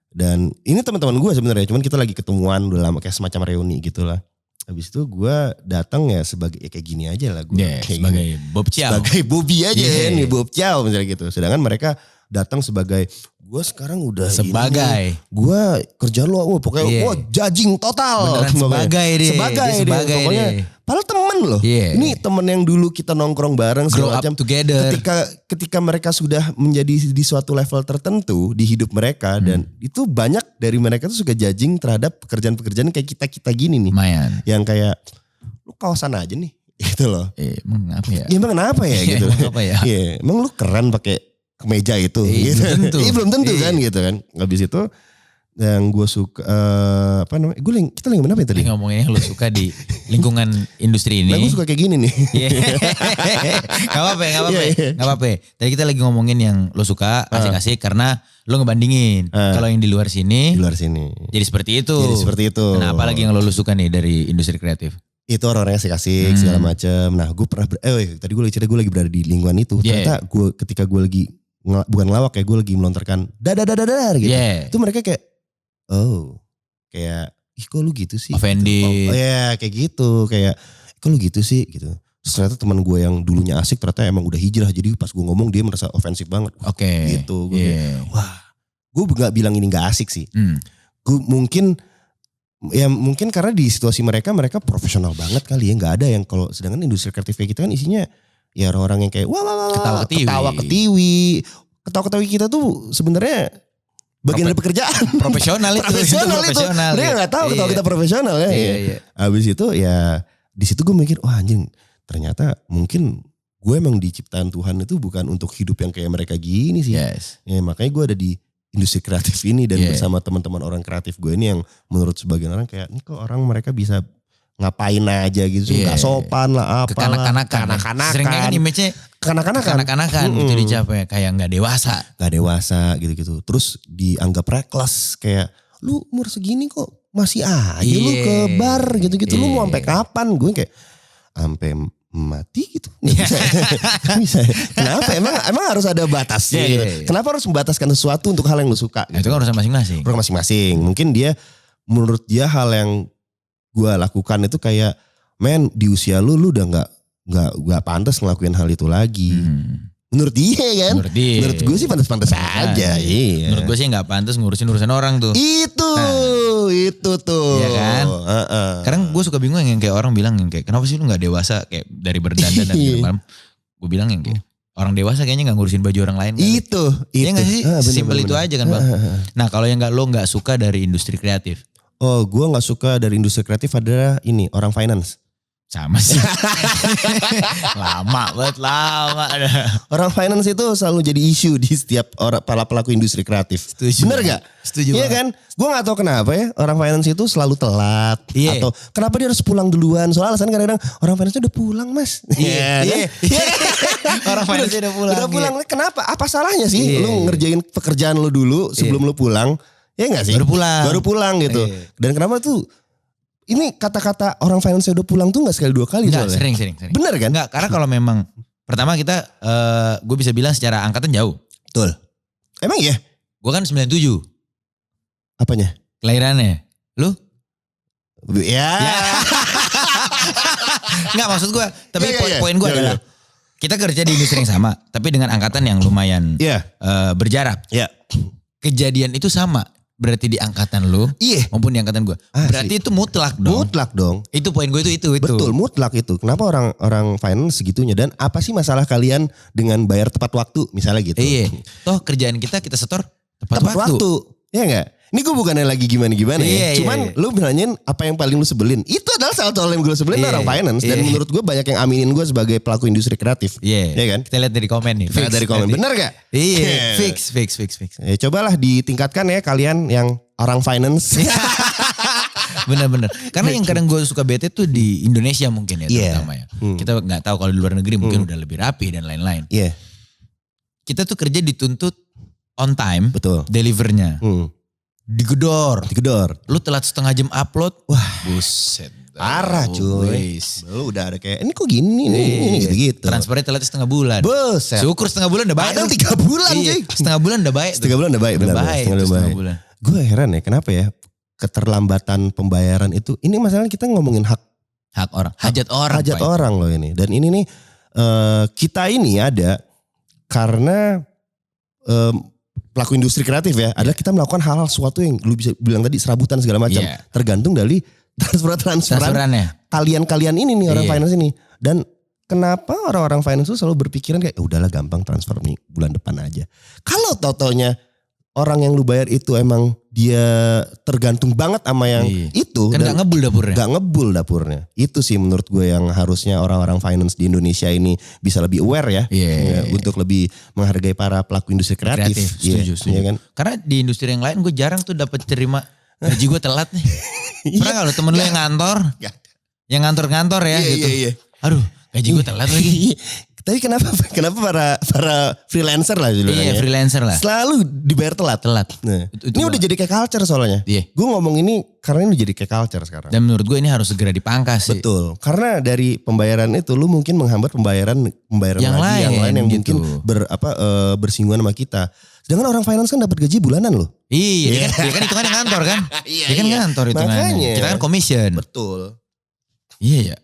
Dan ini teman-teman gue sebenarnya, cuman kita lagi ketemuan udah lama kayak semacam reuni gitulah. Habis itu gue datang ya sebagai kayak gini aja lah gue. Sebagai Bob Chow. Sebagai Bobby aja nih, Bob Chow misalnya gitu. Sedangkan mereka datang sebagai gue sekarang udah sebagai gue kerjaan lo pokoknya judging total. Sebagai pokoknya padahal temen loh. Ini temen yang dulu kita nongkrong bareng segala macam. Ketika mereka sudah menjadi di suatu level tertentu di hidup mereka dan itu banyak dari mereka tuh suka judging terhadap pekerjaan-pekerjaan kayak kita gini nih. Mayan. Yang kayak lu kawasan aja nih gitu loh. Emang apa ya? Emang kenapa ya gitu. Emang lu keren pakai kemeja itu gitu. Belum tentu kan gitu kan. Habis itu yang gue suka kita lagi mana tadi? Ngomongin yang lu suka di lingkungan industri ini. Gue suka kayak gini nih. Gak apa-apa. Tadi kita lagi ngomongin yang lu suka asik-asik karena lu ngebandingin. Kalau yang di luar sini. Jadi seperti itu. Nah, apa lagi yang lu suka nih dari industri kreatif? Itu orang-orang asik-asik segala macam. Nah, gue pernah tadi gue lagi berada di lingkungan itu. Ternyata ketika gue lagi bukan ngelawak ya, gue lagi melontarkan dadar gitu. Itu mereka kayak kayak kok lu gitu sih? Offended. Kayak gitu, kayak kok lu gitu sih gitu. Terus ternyata teman gue yang dulunya asik ternyata emang udah hijrah, jadi pas gue ngomong dia merasa ofensif banget. Gitu. Gue kayak, gue gak bilang ini gak asik sih. Gue mungkin karena di situasi mereka profesional banget kali ya, nggak ada yang kalau sedangkan industri kreatif kayak kita kan isinya ya orang-orang yang kayak ketawa ketiwi kita tuh sebenarnya bagian dari pekerjaan. Profesional itu. Mereka nggak tahu ketawa kita profesional ya. Habis itu ya di situ gue mikir anjing ternyata mungkin gue emang diciptaan Tuhan itu bukan untuk hidup yang kayak mereka gini sih. Ya, makanya gue ada di industri kreatif ini dan bersama teman-teman orang kreatif gue ini yang menurut sebagian orang kayak nih kok orang mereka bisa ngapain aja gitu, nggak sopan lah apa kekanak-kanakan. Seringnya kan image-nya kekanak-kanakan gitu dicapai kayak nggak dewasa gitu. Terus dianggap reckless kayak lu umur segini kok masih aja lu ke bar gitu-gitu, lu mau sampai kapan? Gue kayak sampai mati gitu. Nggak bisa. Kenapa? Emang harus ada batasnya. Gitu. Kenapa harus membataskan sesuatu untuk hal yang lu suka? Gitu. Itu kan urusan masing-masing. Urusan masing-masing. Mungkin menurut dia hal yang gue lakukan itu kayak, men di usia lu udah nggak pantas ngelakuin hal itu lagi. Menurut dia kan? Menurut gue sih pantas-pantas aja. Iya. Menurut gue sih nggak pantas ngurusin urusan orang tuh. Itu tuh. Iya kan? Kadang gue suka bingung yang kayak orang bilang yang kayak kenapa sih lu nggak dewasa kayak dari berdandan dan malam. Gue bilang yang kayak orang dewasa kayaknya nggak ngurusin baju orang lain. Kan? Itu. Ya nggak sih? Simpel itu aja kan bang. Nah kalau yang lo nggak suka dari industri kreatif. Oh gue nggak suka dari industri kreatif adalah ini orang finance. Sama sih. Lama. Orang finance itu selalu jadi isu di setiap para pelaku industri kreatif. Setuju. Bener gak? Setuju. Iya kan? Gue gak tahu kenapa ya orang finance itu selalu telat. Atau kenapa dia harus pulang duluan. Soalnya alasan kadang-kadang orang finance udah pulang mas. Iya. Orang finance udah pulang. Udah pulang. Kenapa? Apa salahnya sih? Lu ngerjain pekerjaan lu dulu sebelum lu pulang. Ya gak sih? Baru pulang gitu. Dan kenapa tuh? Ini kata-kata orang finance udah pulang tuh gak sekali dua kali. Enggak, sering. Bener kan? Enggak, karena kalau memang pertama kita gue bisa bilang secara angkatan jauh. Betul. Emang iya? Gue kan 97. Apanya? Kelahirannya. Lu? Ya. Enggak maksud gue. Tapi poin gue adalah kita kerja di industri yang sama. Tapi dengan angkatan yang lumayan berjarak. Iya. Kejadian itu sama. Berarti di angkatan lu maupun di angkatan gue. Berarti itu mutlak dong. Mutlak dong. Itu poin gue itu. Betul, mutlak itu. Kenapa orang finance segitunya? Dan apa sih masalah kalian dengan bayar tepat waktu misalnya gitu? Iya. Toh kerjaan kita setor tepat waktu. Iya enggak? Ini gue bukannya lagi gimana-gimana ya. Cuman lu nanyain apa yang paling lu sebelin. Itu adalah salah satu hal yang gue sebelin orang finance. Dan menurut gue banyak yang aminin gue sebagai pelaku industri kreatif. Iya kan? Kita lihat dari komen nih. Fix, dari komen. Bener gak? Iya. Fix. Ya, cobalah ditingkatkan ya kalian yang orang finance. Bener. Karena yang kadang gue suka bete tuh di Indonesia mungkin ya terutama ya. Kita gak tahu kalau di luar negeri mungkin udah lebih rapi dan lain-lain. Iya. Kita tuh kerja dituntut on time. Betul. Delivernya. Digedor. Lu telat setengah jam upload. Wah buset. Parah cuy. Lu udah ada kayak ini kok gini nih gitu-gitu. Transfernya telat setengah bulan. Buset. Syukur setengah bulan udah baik. Padahal 3 bulan cuy. Setengah bulan udah baik. Setengah bulan udah baik. Setengah bulan. Gue heran ya kenapa ya keterlambatan pembayaran itu. Ini masalahnya kita ngomongin hak orang. Hajat orang loh ini. Dan ini nih kita ini ada karena pelaku industri kreatif ya, adalah kita melakukan hal-hal sesuatu yang lu bisa bilang tadi serabutan segala macam, tergantung dari transferan kalian ini nih orang finance ini. Dan kenapa orang-orang finance itu selalu berpikiran kayak udahlah gampang transfer nih bulan depan aja. Kalau totalnya orang yang lu bayar itu emang dia tergantung banget sama yang itu. Kan gak ngebul dapurnya. Itu sih menurut gue yang harusnya orang-orang finance di Indonesia ini bisa lebih aware ya. Untuk lebih menghargai para pelaku industri kreatif. Setuju. Ya kan? Karena di industri yang lain gue jarang tuh dapat terima gaji gue telat nih. Pernah gak lo temen lu yang ngantor? Yang ngantor-ngantor ya gitu. Aduh gaji gue telat lagi. Tapi kenapa para freelancer lah dulu freelancer lah. Selalu dibayar telat. Nah, ini udah jadi kayak culture soalnya. Gue ngomong ini karena ini udah jadi kayak culture sekarang. Dan menurut gue ini harus segera dipangkas sih. Betul. Karena dari pembayaran itu lu mungkin menghambat pembayaran yang lain yang gitu. mungkin bersinggungan sama kita. Sedangkan orang finance kan dapat gaji bulanan loh. Iya kan hitungannya ngantor kan. Dia kan ngantor hitungannya. Kita kan commission. Betul. Iya.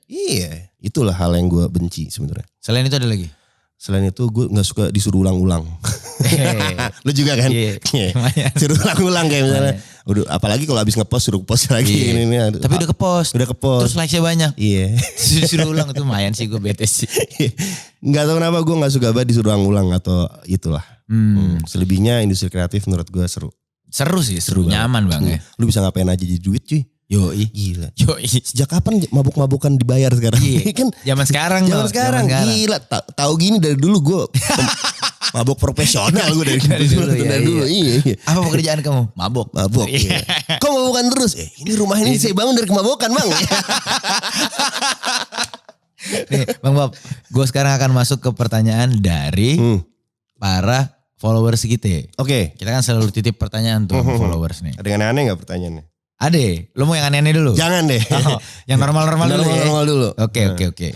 Itulah hal yang gue benci sebenarnya. Selain itu ada lagi? Selain itu gue gak suka disuruh ulang-ulang. Lu juga kan? Iya. Suruh ulang-ulang kayak misalnya. Udah, apalagi kalau habis ngepost suruh post lagi. Ini. Tapi udah kepost. Terus like-nya banyak. Iya. Suruh ulang itu lumayan sih gue bete sih. Gak tahu kenapa gue gak suka banget disuruh ulang-ulang atau itulah. Selebihnya industri kreatif menurut gue seru. Seru sih, seru nyaman bang ya. Lu bisa ngapain aja jadi duit cuy. Yoi. Gila. Yoi. Sejak kapan mabuk-mabukan dibayar sekarang? Kan zaman sekarang. Gila. Tahu gini dari dulu gue mabuk profesional gue dari dulu. Iya. Apa pekerjaan kamu? Mabuk. Iya. Kok mabukan terus? Ini rumah ini saya bangun dari kemabukan bang. Nih Bang Bob, gue sekarang akan masuk ke pertanyaan dari para followers kita. Oke. Kita kan selalu titip pertanyaan tuh followers nih. Ada yang aneh gak pertanyaannya? Ade, lu mau yang aneh-aneh dulu? Jangan deh. Yang normal-normal dulu. Normal dulu. Oke.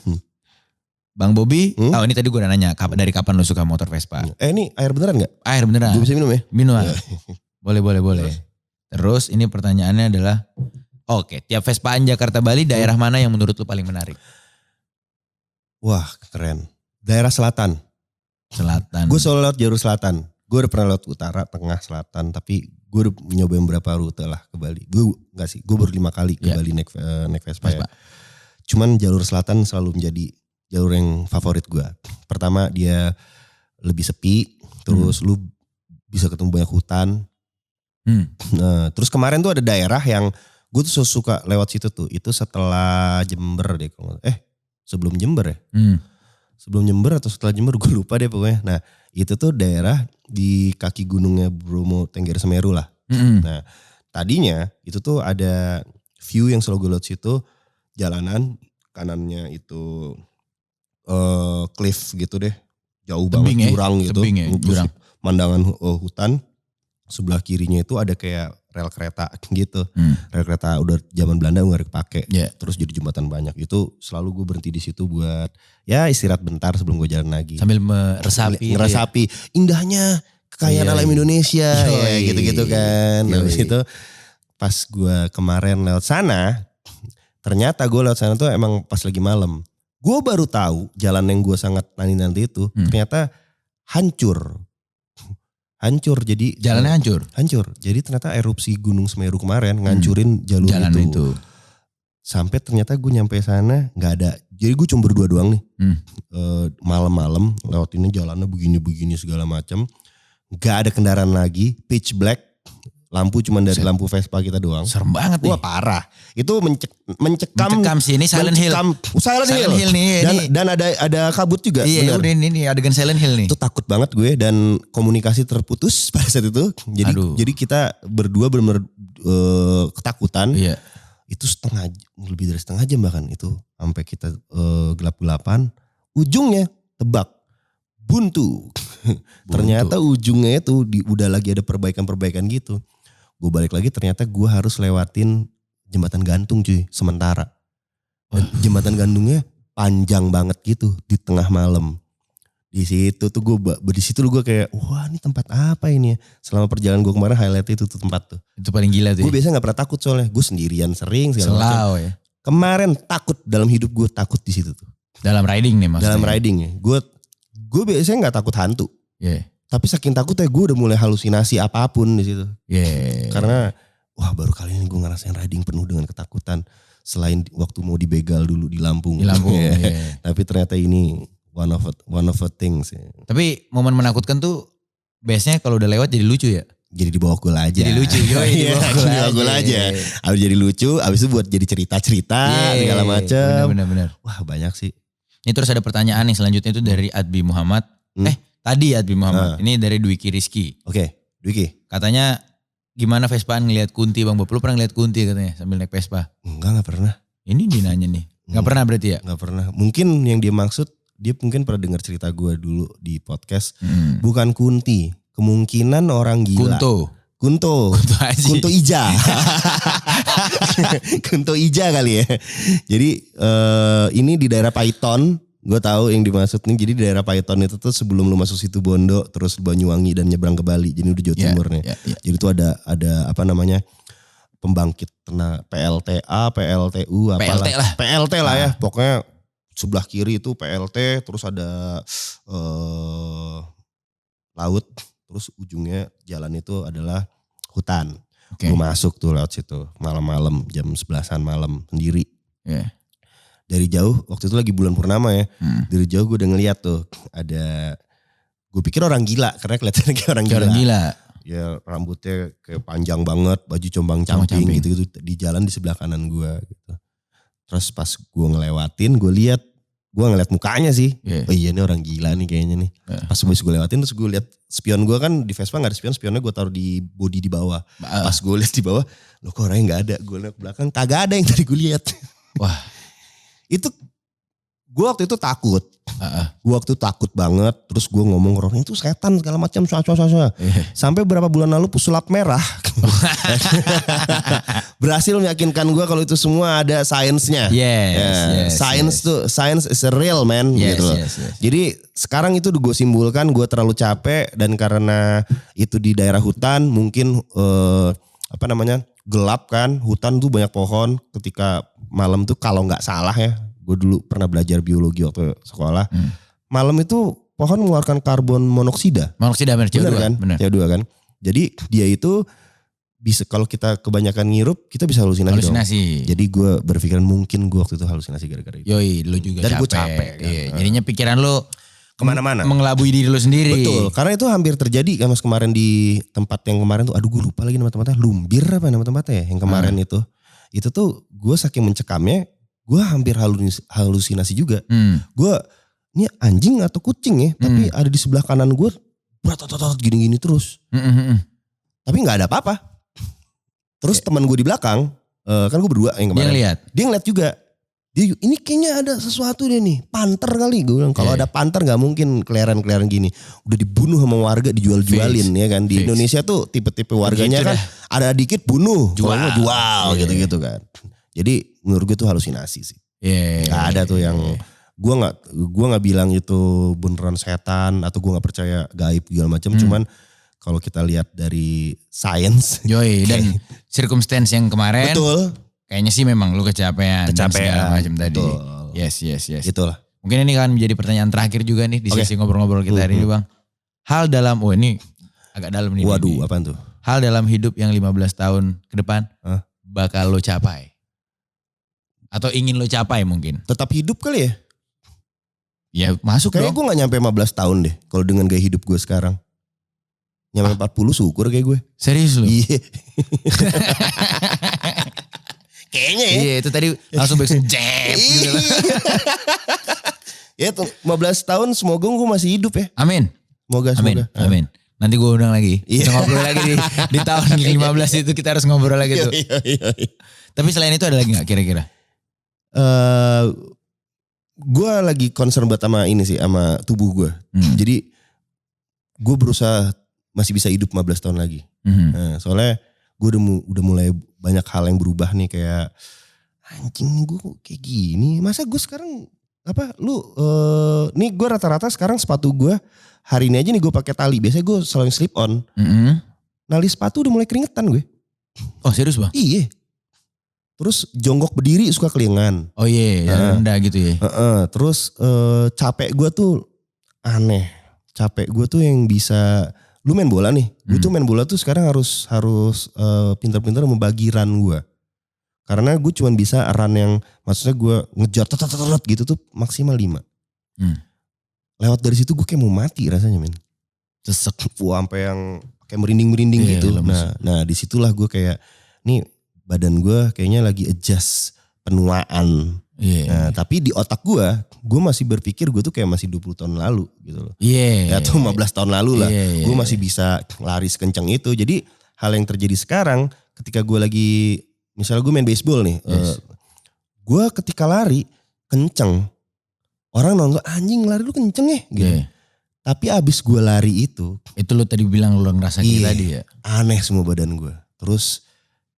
Bang Bobby, ini tadi gue udah nanya, dari kapan lu suka motor Vespa? Ini air beneran gak? Air beneran. Gue bisa minum ya? Minum. Boleh. Terus ini pertanyaannya adalah, oke, tiap Vespaan Jakarta Bali, daerah mana yang menurut lu paling menarik? Wah keren. Daerah selatan. Selatan. Gue selalu lewat jalur selatan. Gue udah pernah lewat utara, tengah, selatan. Tapi gue udah nyobain beberapa rute lah ke Bali. Gue baru 5 kali ke Bali naik Vespa ya. Cuman jalur selatan selalu menjadi jalur yang favorit gue. Pertama dia lebih sepi, terus lu bisa ketemu banyak hutan. Nah, terus kemarin tuh ada daerah yang gue tuh suka lewat situ tuh. Itu setelah Jember deh. Sebelum Jember ya. Sebelum Jember atau setelah Jember gue lupa deh pokoknya. Nah itu tuh daerah di kaki gunungnya Bromo Tengger Semeru lah. Nah tadinya itu tuh ada view yang selalu gue lihat situ. Jalanan kanannya itu cliff gitu deh, jauh banget jurang gitu, jurang. Mandangan hutan, sebelah kirinya itu ada kayak rel kereta gitu, rel kereta udah zaman Belanda nggak kepake, terus jadi jembatan banyak. Itu selalu gue berhenti di situ buat ya istirahat bentar sebelum gue jalan lagi. Sambil meresapi, indahnya kekayaan alam Indonesia, ya gitu-gitu kan. Habis itu pas gue kemarin lewat sana, ternyata gue lewat sana tuh emang pas lagi malam. Gue baru tahu jalan yang gue sangat nanti itu ternyata hancur. Jadi jalannya hancur. Jadi ternyata erupsi Gunung Semeru kemarin ngancurin jalur itu. Sampai ternyata gue nyampe sana nggak ada. Jadi gue cuma berdua doang nih. Malam-malam lewat ini jalannya begini-begini segala macam. Nggak ada kendaraan lagi, pitch black. Lampu cuman dari lampu Vespa kita doang. Serem banget nih. Wah parah. Itu mencekam sih, ini Silent Hill. Silent Hill nih. Dan ada kabut juga. Iya udah ini adegan Silent Hill nih. Itu takut banget gue dan komunikasi terputus pada saat itu. Jadi kita berdua benar-benar ketakutan. Iya. Itu lebih dari setengah jam bahkan itu. Sampai kita gelap-gelapan. Ujungnya tebak. Buntu. Ternyata ujungnya itu udah lagi ada perbaikan-perbaikan gitu. Gue balik lagi ternyata gue harus lewatin jembatan gantung cuy sementara. Dan jembatan gantungnya panjang banget gitu di tengah malam. Di situ tuh gue kayak wah ini tempat apa ini ya. Selama perjalanan gue kemarin highlightnya itu tuh tempat tuh. Itu paling gila tuh. Gue biasanya gak pernah takut soalnya. Gue sendirian sering segala macam. Ya. Kemarin takut dalam hidup gue takut di situ tuh. Dalam riding nih maksudnya. Dalam riding ya. Gue biasanya gak takut hantu. Tapi saking takutnya gue udah mulai halusinasi apapun di situ. Karena wah baru kali ini gue ngerasain riding penuh dengan ketakutan. Selain waktu mau dibegal dulu di Lampung. Tapi ternyata ini one of the things. Tapi momen menakutkan tuh biasanya kalau udah lewat jadi lucu ya? Jadi dibawa gul aja. Jadi lucu. Dibawa gul aja. Abis jadi lucu, abis itu buat jadi cerita-cerita segala macam. Benar. Wah banyak sih. Ini terus ada pertanyaan yang selanjutnya itu dari Adbi Muhammad. Tadi Adbi Muhammad. Ini dari Dwiki Rizky. Oke, Dwiki. Katanya gimana Vespaan ngeliat Kunti Bang Bob? Lu pernah ngeliat Kunti katanya sambil naik Vespa? Enggak pernah. Ini dia nanya nih. Gak pernah berarti ya? Gak pernah. Mungkin yang dia maksud, dia mungkin pernah dengar cerita gue dulu di podcast. Bukan Kunti. Kemungkinan orang gila. Kunto Ija. Kunto Ija kali ya. Jadi ini di daerah Paiton. Gue tahu yang dimaksud nih. Jadi di daerah Paiton itu tuh sebelum lu masuk situ Bondo, terus Banyuwangi dan nyebrang ke Bali. Jadi udah Jawa Timur nih. Jadi itu ada apa namanya pembangkit PLTA, PLTU, apalah. PLT lah ya. Pokoknya sebelah kiri itu PLT, terus ada laut, terus ujungnya jalan itu adalah hutan. Gue masuk tuh lewat situ malam-malam jam 11-an malam sendiri. Dari jauh, waktu itu lagi bulan purnama ya. Dari jauh gue udah ngeliat tuh ada, gue pikir orang gila karena kelihatannya kayak orang gila. Ya rambutnya kayak panjang banget, baju combang-camping gitu-gitu di jalan di sebelah kanan gue gitu. Terus pas gue ngelewatin, gue ngeliat mukanya sih. Oh iya ini orang gila nih kayaknya nih. Pas gue lewatin terus gue lihat spion gue kan di Vespa gak ada spion, spionnya gue taruh di bodi di bawah. Pas gue lihat di bawah, loh kok orangnya gak ada. Gue lihat ke belakang, kagak ada yang tadi gue lihat. Wah. Itu gue waktu itu takut Gue waktu takut banget, terus gue ngomong ke orang itu setan segala macam, sampai berapa bulan lalu pesulap merah berhasil meyakinkan gue kalau itu semua ada sainsnya. Science is a real man gitu loh. Jadi sekarang itu gue simpulkan gue terlalu capek dan karena itu di daerah hutan mungkin gelap kan, hutan tuh banyak pohon. Ketika malam tuh kalau nggak salah ya, gue dulu pernah belajar biologi waktu sekolah. Malam itu pohon mengeluarkan karbon monoksida. Benar, CO2 kan? Bener. CO2 kan. Jadi dia itu bisa, kalau kita kebanyakan ngirup kita bisa halusinasi. Jadi gue berpikiran mungkin gue waktu itu halusinasi gara-gara itu. Yoi, lu juga dan capek. Gue capek kan. Iya, jadinya pikiran lu kemana-mana. Mengelabui diri lu sendiri. Betul, karena itu hampir terjadi kan mas kemarin di tempat yang kemarin tuh, aduh gue lupa lagi nama tempatnya, Lumbir apa nama tempatnya ya, yang kemarin itu. Itu tuh gue saking mencekamnya, gue hampir halusinasi juga. Gue, ini anjing atau kucing ya, tapi ada di sebelah kanan gue, gini-gini terus. Tapi gak ada apa-apa. Terus teman gue di belakang, kan gue berdua yang kemarin. Dia ngeliat juga. Dia, ini kayaknya ada sesuatu deh nih, panter kali. Gue bilang, kalau ada panter gak mungkin keliaran-keliaran gini. Udah dibunuh sama warga, dijual-jualin ya kan. Di Indonesia tuh tipe-tipe warganya kan, ada dikit bunuh, jual gitu-gitu kan. Jadi menurut gue tuh halusinasi sih. Gak ada tuh yang, gue nggak bilang itu beneran setan atau gue nggak percaya gaib segala macam. Cuman kalau kita lihat dari sains, dan circumstance yang kemarin, betul. Kayaknya sih memang lu kecapean dan segala macam tadi. Yes. Itulah. Mungkin ini kan menjadi pertanyaan terakhir juga nih di sesi ngobrol-ngobrol kita hari ini Bang. Hal dalam, ini agak dalam nih. Waduh, apaan tuh? Hal dalam hidup yang 15 tahun ke depan bakal lo capai. Atau ingin lo capai mungkin. Tetap hidup kali ya? Ya masuk kayaknya dong. Kayaknya gue gak nyampe 15 tahun deh kalau dengan gaya hidup gue sekarang. Nyampe 40 syukur kayak gue. Serius lo? Iya. Kayaknya ya. Iya itu tadi langsung backsound jep gitu loh. Ya 15 tahun semoga gue masih hidup ya. Amin. Semoga. Amin. Nanti gue undang lagi. Kita ngobrol lagi di tahun 15 itu kita harus ngobrol lagi tuh. Iya. Tapi selain itu ada lagi gak kira-kira? Gue lagi concern buat sama ini sih, sama tubuh gue. Jadi gue berusaha masih bisa hidup 15 tahun lagi. Nah, soalnya gue udah mulai banyak hal yang berubah nih, kayak anjing gue kayak gini. Masa gue sekarang nih gue rata-rata sekarang sepatu gue hari ini aja nih gue pakai tali. Biasanya gue selalu slip on. Nali sepatu udah mulai keringetan gue. Oh serius Bang? Iya. Terus jonggok berdiri suka kelingan. Oh iya, rendah gitu ya. Terus capek gue tuh aneh. Capek gue tuh yang bisa, lu main bola nih. Gue tuh main bola tuh sekarang harus pintar-pintar membagi run gue. Karena gue cuma bisa run yang, maksudnya gue ngejar gitu tuh maksimal 5. Lewat dari situ gue kayak mau mati rasanya men. Sesek sampai yang kayak merinding-merinding gitu. Nah disitulah gue kayak, nih badan gue kayaknya lagi adjust penuaan. Nah, tapi di otak gue masih berpikir gue tuh kayak masih 20 tahun lalu gitu loh. Atau 15 tahun lalu lah. Gue masih bisa lari sekencang itu. Jadi hal yang terjadi sekarang ketika gue lagi, misalnya gue main baseball nih. Gue ketika lari kenceng. Orang nonton, anjing lari lu kenceng ya gitu. Tapi abis gue lari itu lu tadi bilang lu ngerasa kayak tadi ya. Aneh semua badan gue. Terus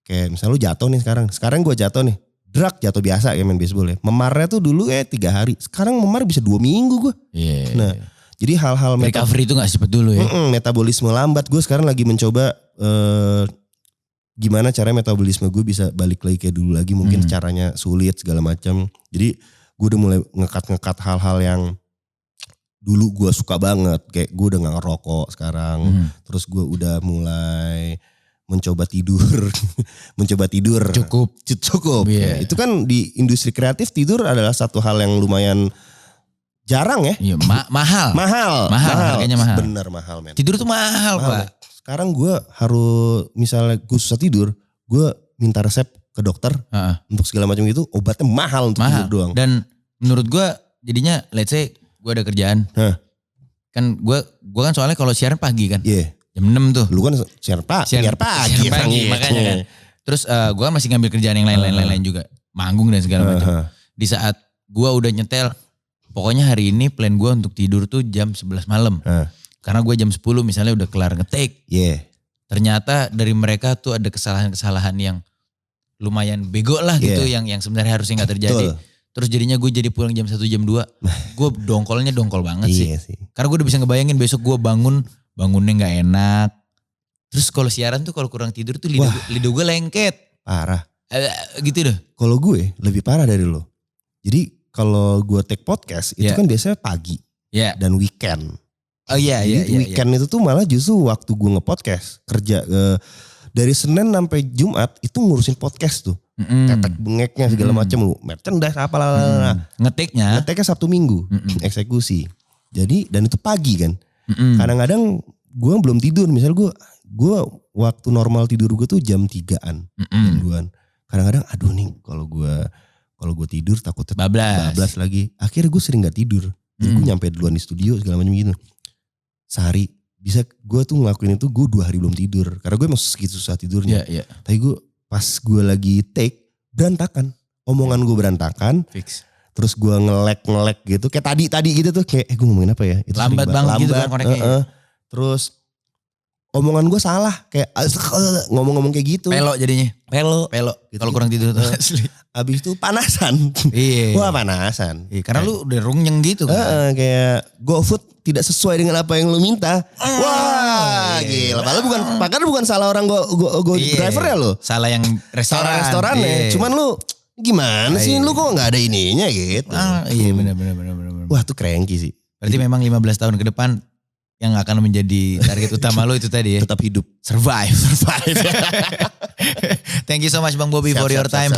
kayak misalnya lu jatuh nih sekarang. Sekarang gue jatuh nih. Jatuh biasa ya main baseball ya. Memarnya tuh dulu 3 hari. Sekarang memar bisa 2 minggu gue. Nah jadi hal-hal recovery itu gak cepet dulu ya. Metabolisme lambat. Gue sekarang lagi mencoba gimana caranya metabolisme gue bisa balik lagi kayak dulu lagi. Mungkin caranya sulit segala macam. Jadi gue udah mulai ngekat hal-hal yang dulu gue suka banget. Kayak gue udah gak ngerokok sekarang. Terus gue udah mulai mencoba tidur. Cukup. Yeah. Itu kan di industri kreatif tidur adalah satu hal yang lumayan jarang ya. Iya, mahal. Harganya mahal. Bener mahal men. Tidur tuh mahal Pak. Sekarang gue harus, misalnya gue susah tidur, gue minta resep ke dokter untuk segala macam gitu, obatnya mahal untuk tidur doang. Dan menurut gue jadinya let's say gue ada kerjaan. Kan gue kan soalnya kalau siaran pagi kan. Iya. Jam 6 tuh. Lu kan siaran pagi makanya kan. Terus gue kan masih ngambil kerjaan yang lain-lain juga. Manggung dan segala macam. Di saat gue udah nyetel, pokoknya hari ini plan gue untuk tidur tuh jam 11 malam. Karena gue jam 10 misalnya udah kelar nge-take. Ternyata dari mereka tuh ada kesalahan-kesalahan yang lumayan bego lah gitu yang sebenarnya harusnya gak terjadi. Terus jadinya gue jadi pulang jam 1 jam 2. Gue dongkol banget sih. Karena gue udah bisa ngebayangin besok gue bangunnya gak enak. Terus kalau siaran tuh kalau kurang tidur tuh lidah gue lengket. Parah. Gitu deh. Kalau gue lebih parah dari lo. Jadi kalau gue take podcast itu kan biasanya pagi dan weekend. Oh iya. Weekend itu tuh malah justru waktu gue nge-podcast. Kerja dari Senin sampai Jumat itu ngurusin podcast tuh. Tetek bengeknya segala macam lu. Merchandise apalah. Ngetiknya Sabtu Minggu. Eksekusi. Jadi dan itu pagi kan. Kadang-kadang gue belum tidur. Misal gue waktu normal tidur gue tuh jam 3-an. Jam 2-an. Kadang-kadang aduh nih kalau gue tidur takutnya bablas lagi. Akhirnya gue sering gak tidur. Jadi gue nyampe duluan di studio segala macam gitu. Sehari bisa gue tuh ngelakuin itu gue 2 hari belum tidur. Karena gue emang segitu susah tidurnya. Tapi gue pas gue lagi take berantakan. Omongan gue berantakan. Fix. Terus gue ngelek gitu. Kayak tadi gitu tuh kayak gue ngomongin apa ya. Itu lambat banget gitu kan koneknya. Terus omongan gue salah. Kayak ngomong-ngomong kayak gitu. Pelo jadinya. Pelo. Gitu. Kalau kurang tidur tuh asli. Abis itu panasan. Wah panasan. Karena lu udah runyeng gitu kan. Kayak GoFood tidak sesuai dengan apa yang lu minta. Wah gila. Padahal bukan salah orang Go driver ya lu. Salah yang restorannya. Cuman lu gimana sih lu kok gak ada ininya gitu. Iya benar. Wah tuh cranky sih. Berarti memang 15 tahun ke depan yang akan menjadi target utama lo itu tadi ya. Tetap hidup. Survive. Thank you so much Bang Bobby for your time.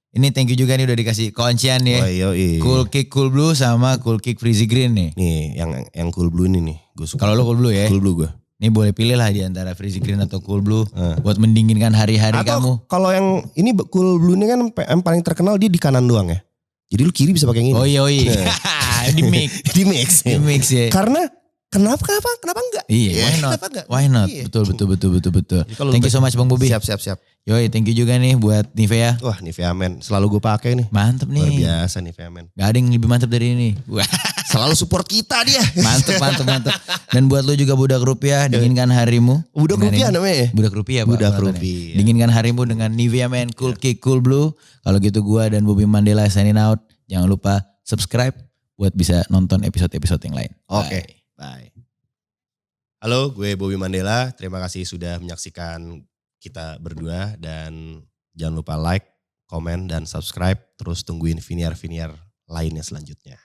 Ini thank you juga nih udah dikasih kuncian ya. Cool Kick Cool Blue sama Cool Kick Freezy Green nih. Nih yang Cool Blue ini nih. Gue suka. Kalau lo Cool Blue ya. Cool Blue gue. Ini boleh pilih lah di antara Freezy Green atau Cool Blue. Buat mendinginkan hari-hari kamu. Kalau yang ini Cool Blue ini kan yang paling terkenal dia di kanan doang ya. Jadi lu kiri bisa pakai yang ini. Oh iya. Di mix ya. Karena kenapa enggak? Iya, why not? Iya. Betul. Thank you so much Bang Bobby. Siap. Yoi, thank you juga nih buat Nivea. Wah, Nivea Men. Selalu gue pakai nih. Mantep nih. Luar biasa Nivea Men. Gak ada yang lebih mantep dari ini. Selalu support kita dia. Mantep. Dan buat lo juga budak rupiah, dinginkan harimu. Budak rupiah namanya? Budak rupiah Pak. Budak rupiah. Dinginkan harimu dengan Nivea Men Cool Kick Cool Blue. Kalau gitu gue dan Bobby Mandela signing out. Jangan lupa subscribe buat bisa nonton episode-episode yang lain. Oke. Bye. Halo, gue Bobby Mandela. Terima kasih sudah menyaksikan kita berdua. Dan jangan lupa like, komen, dan subscribe. Terus tungguin viniar-viniar lainnya selanjutnya.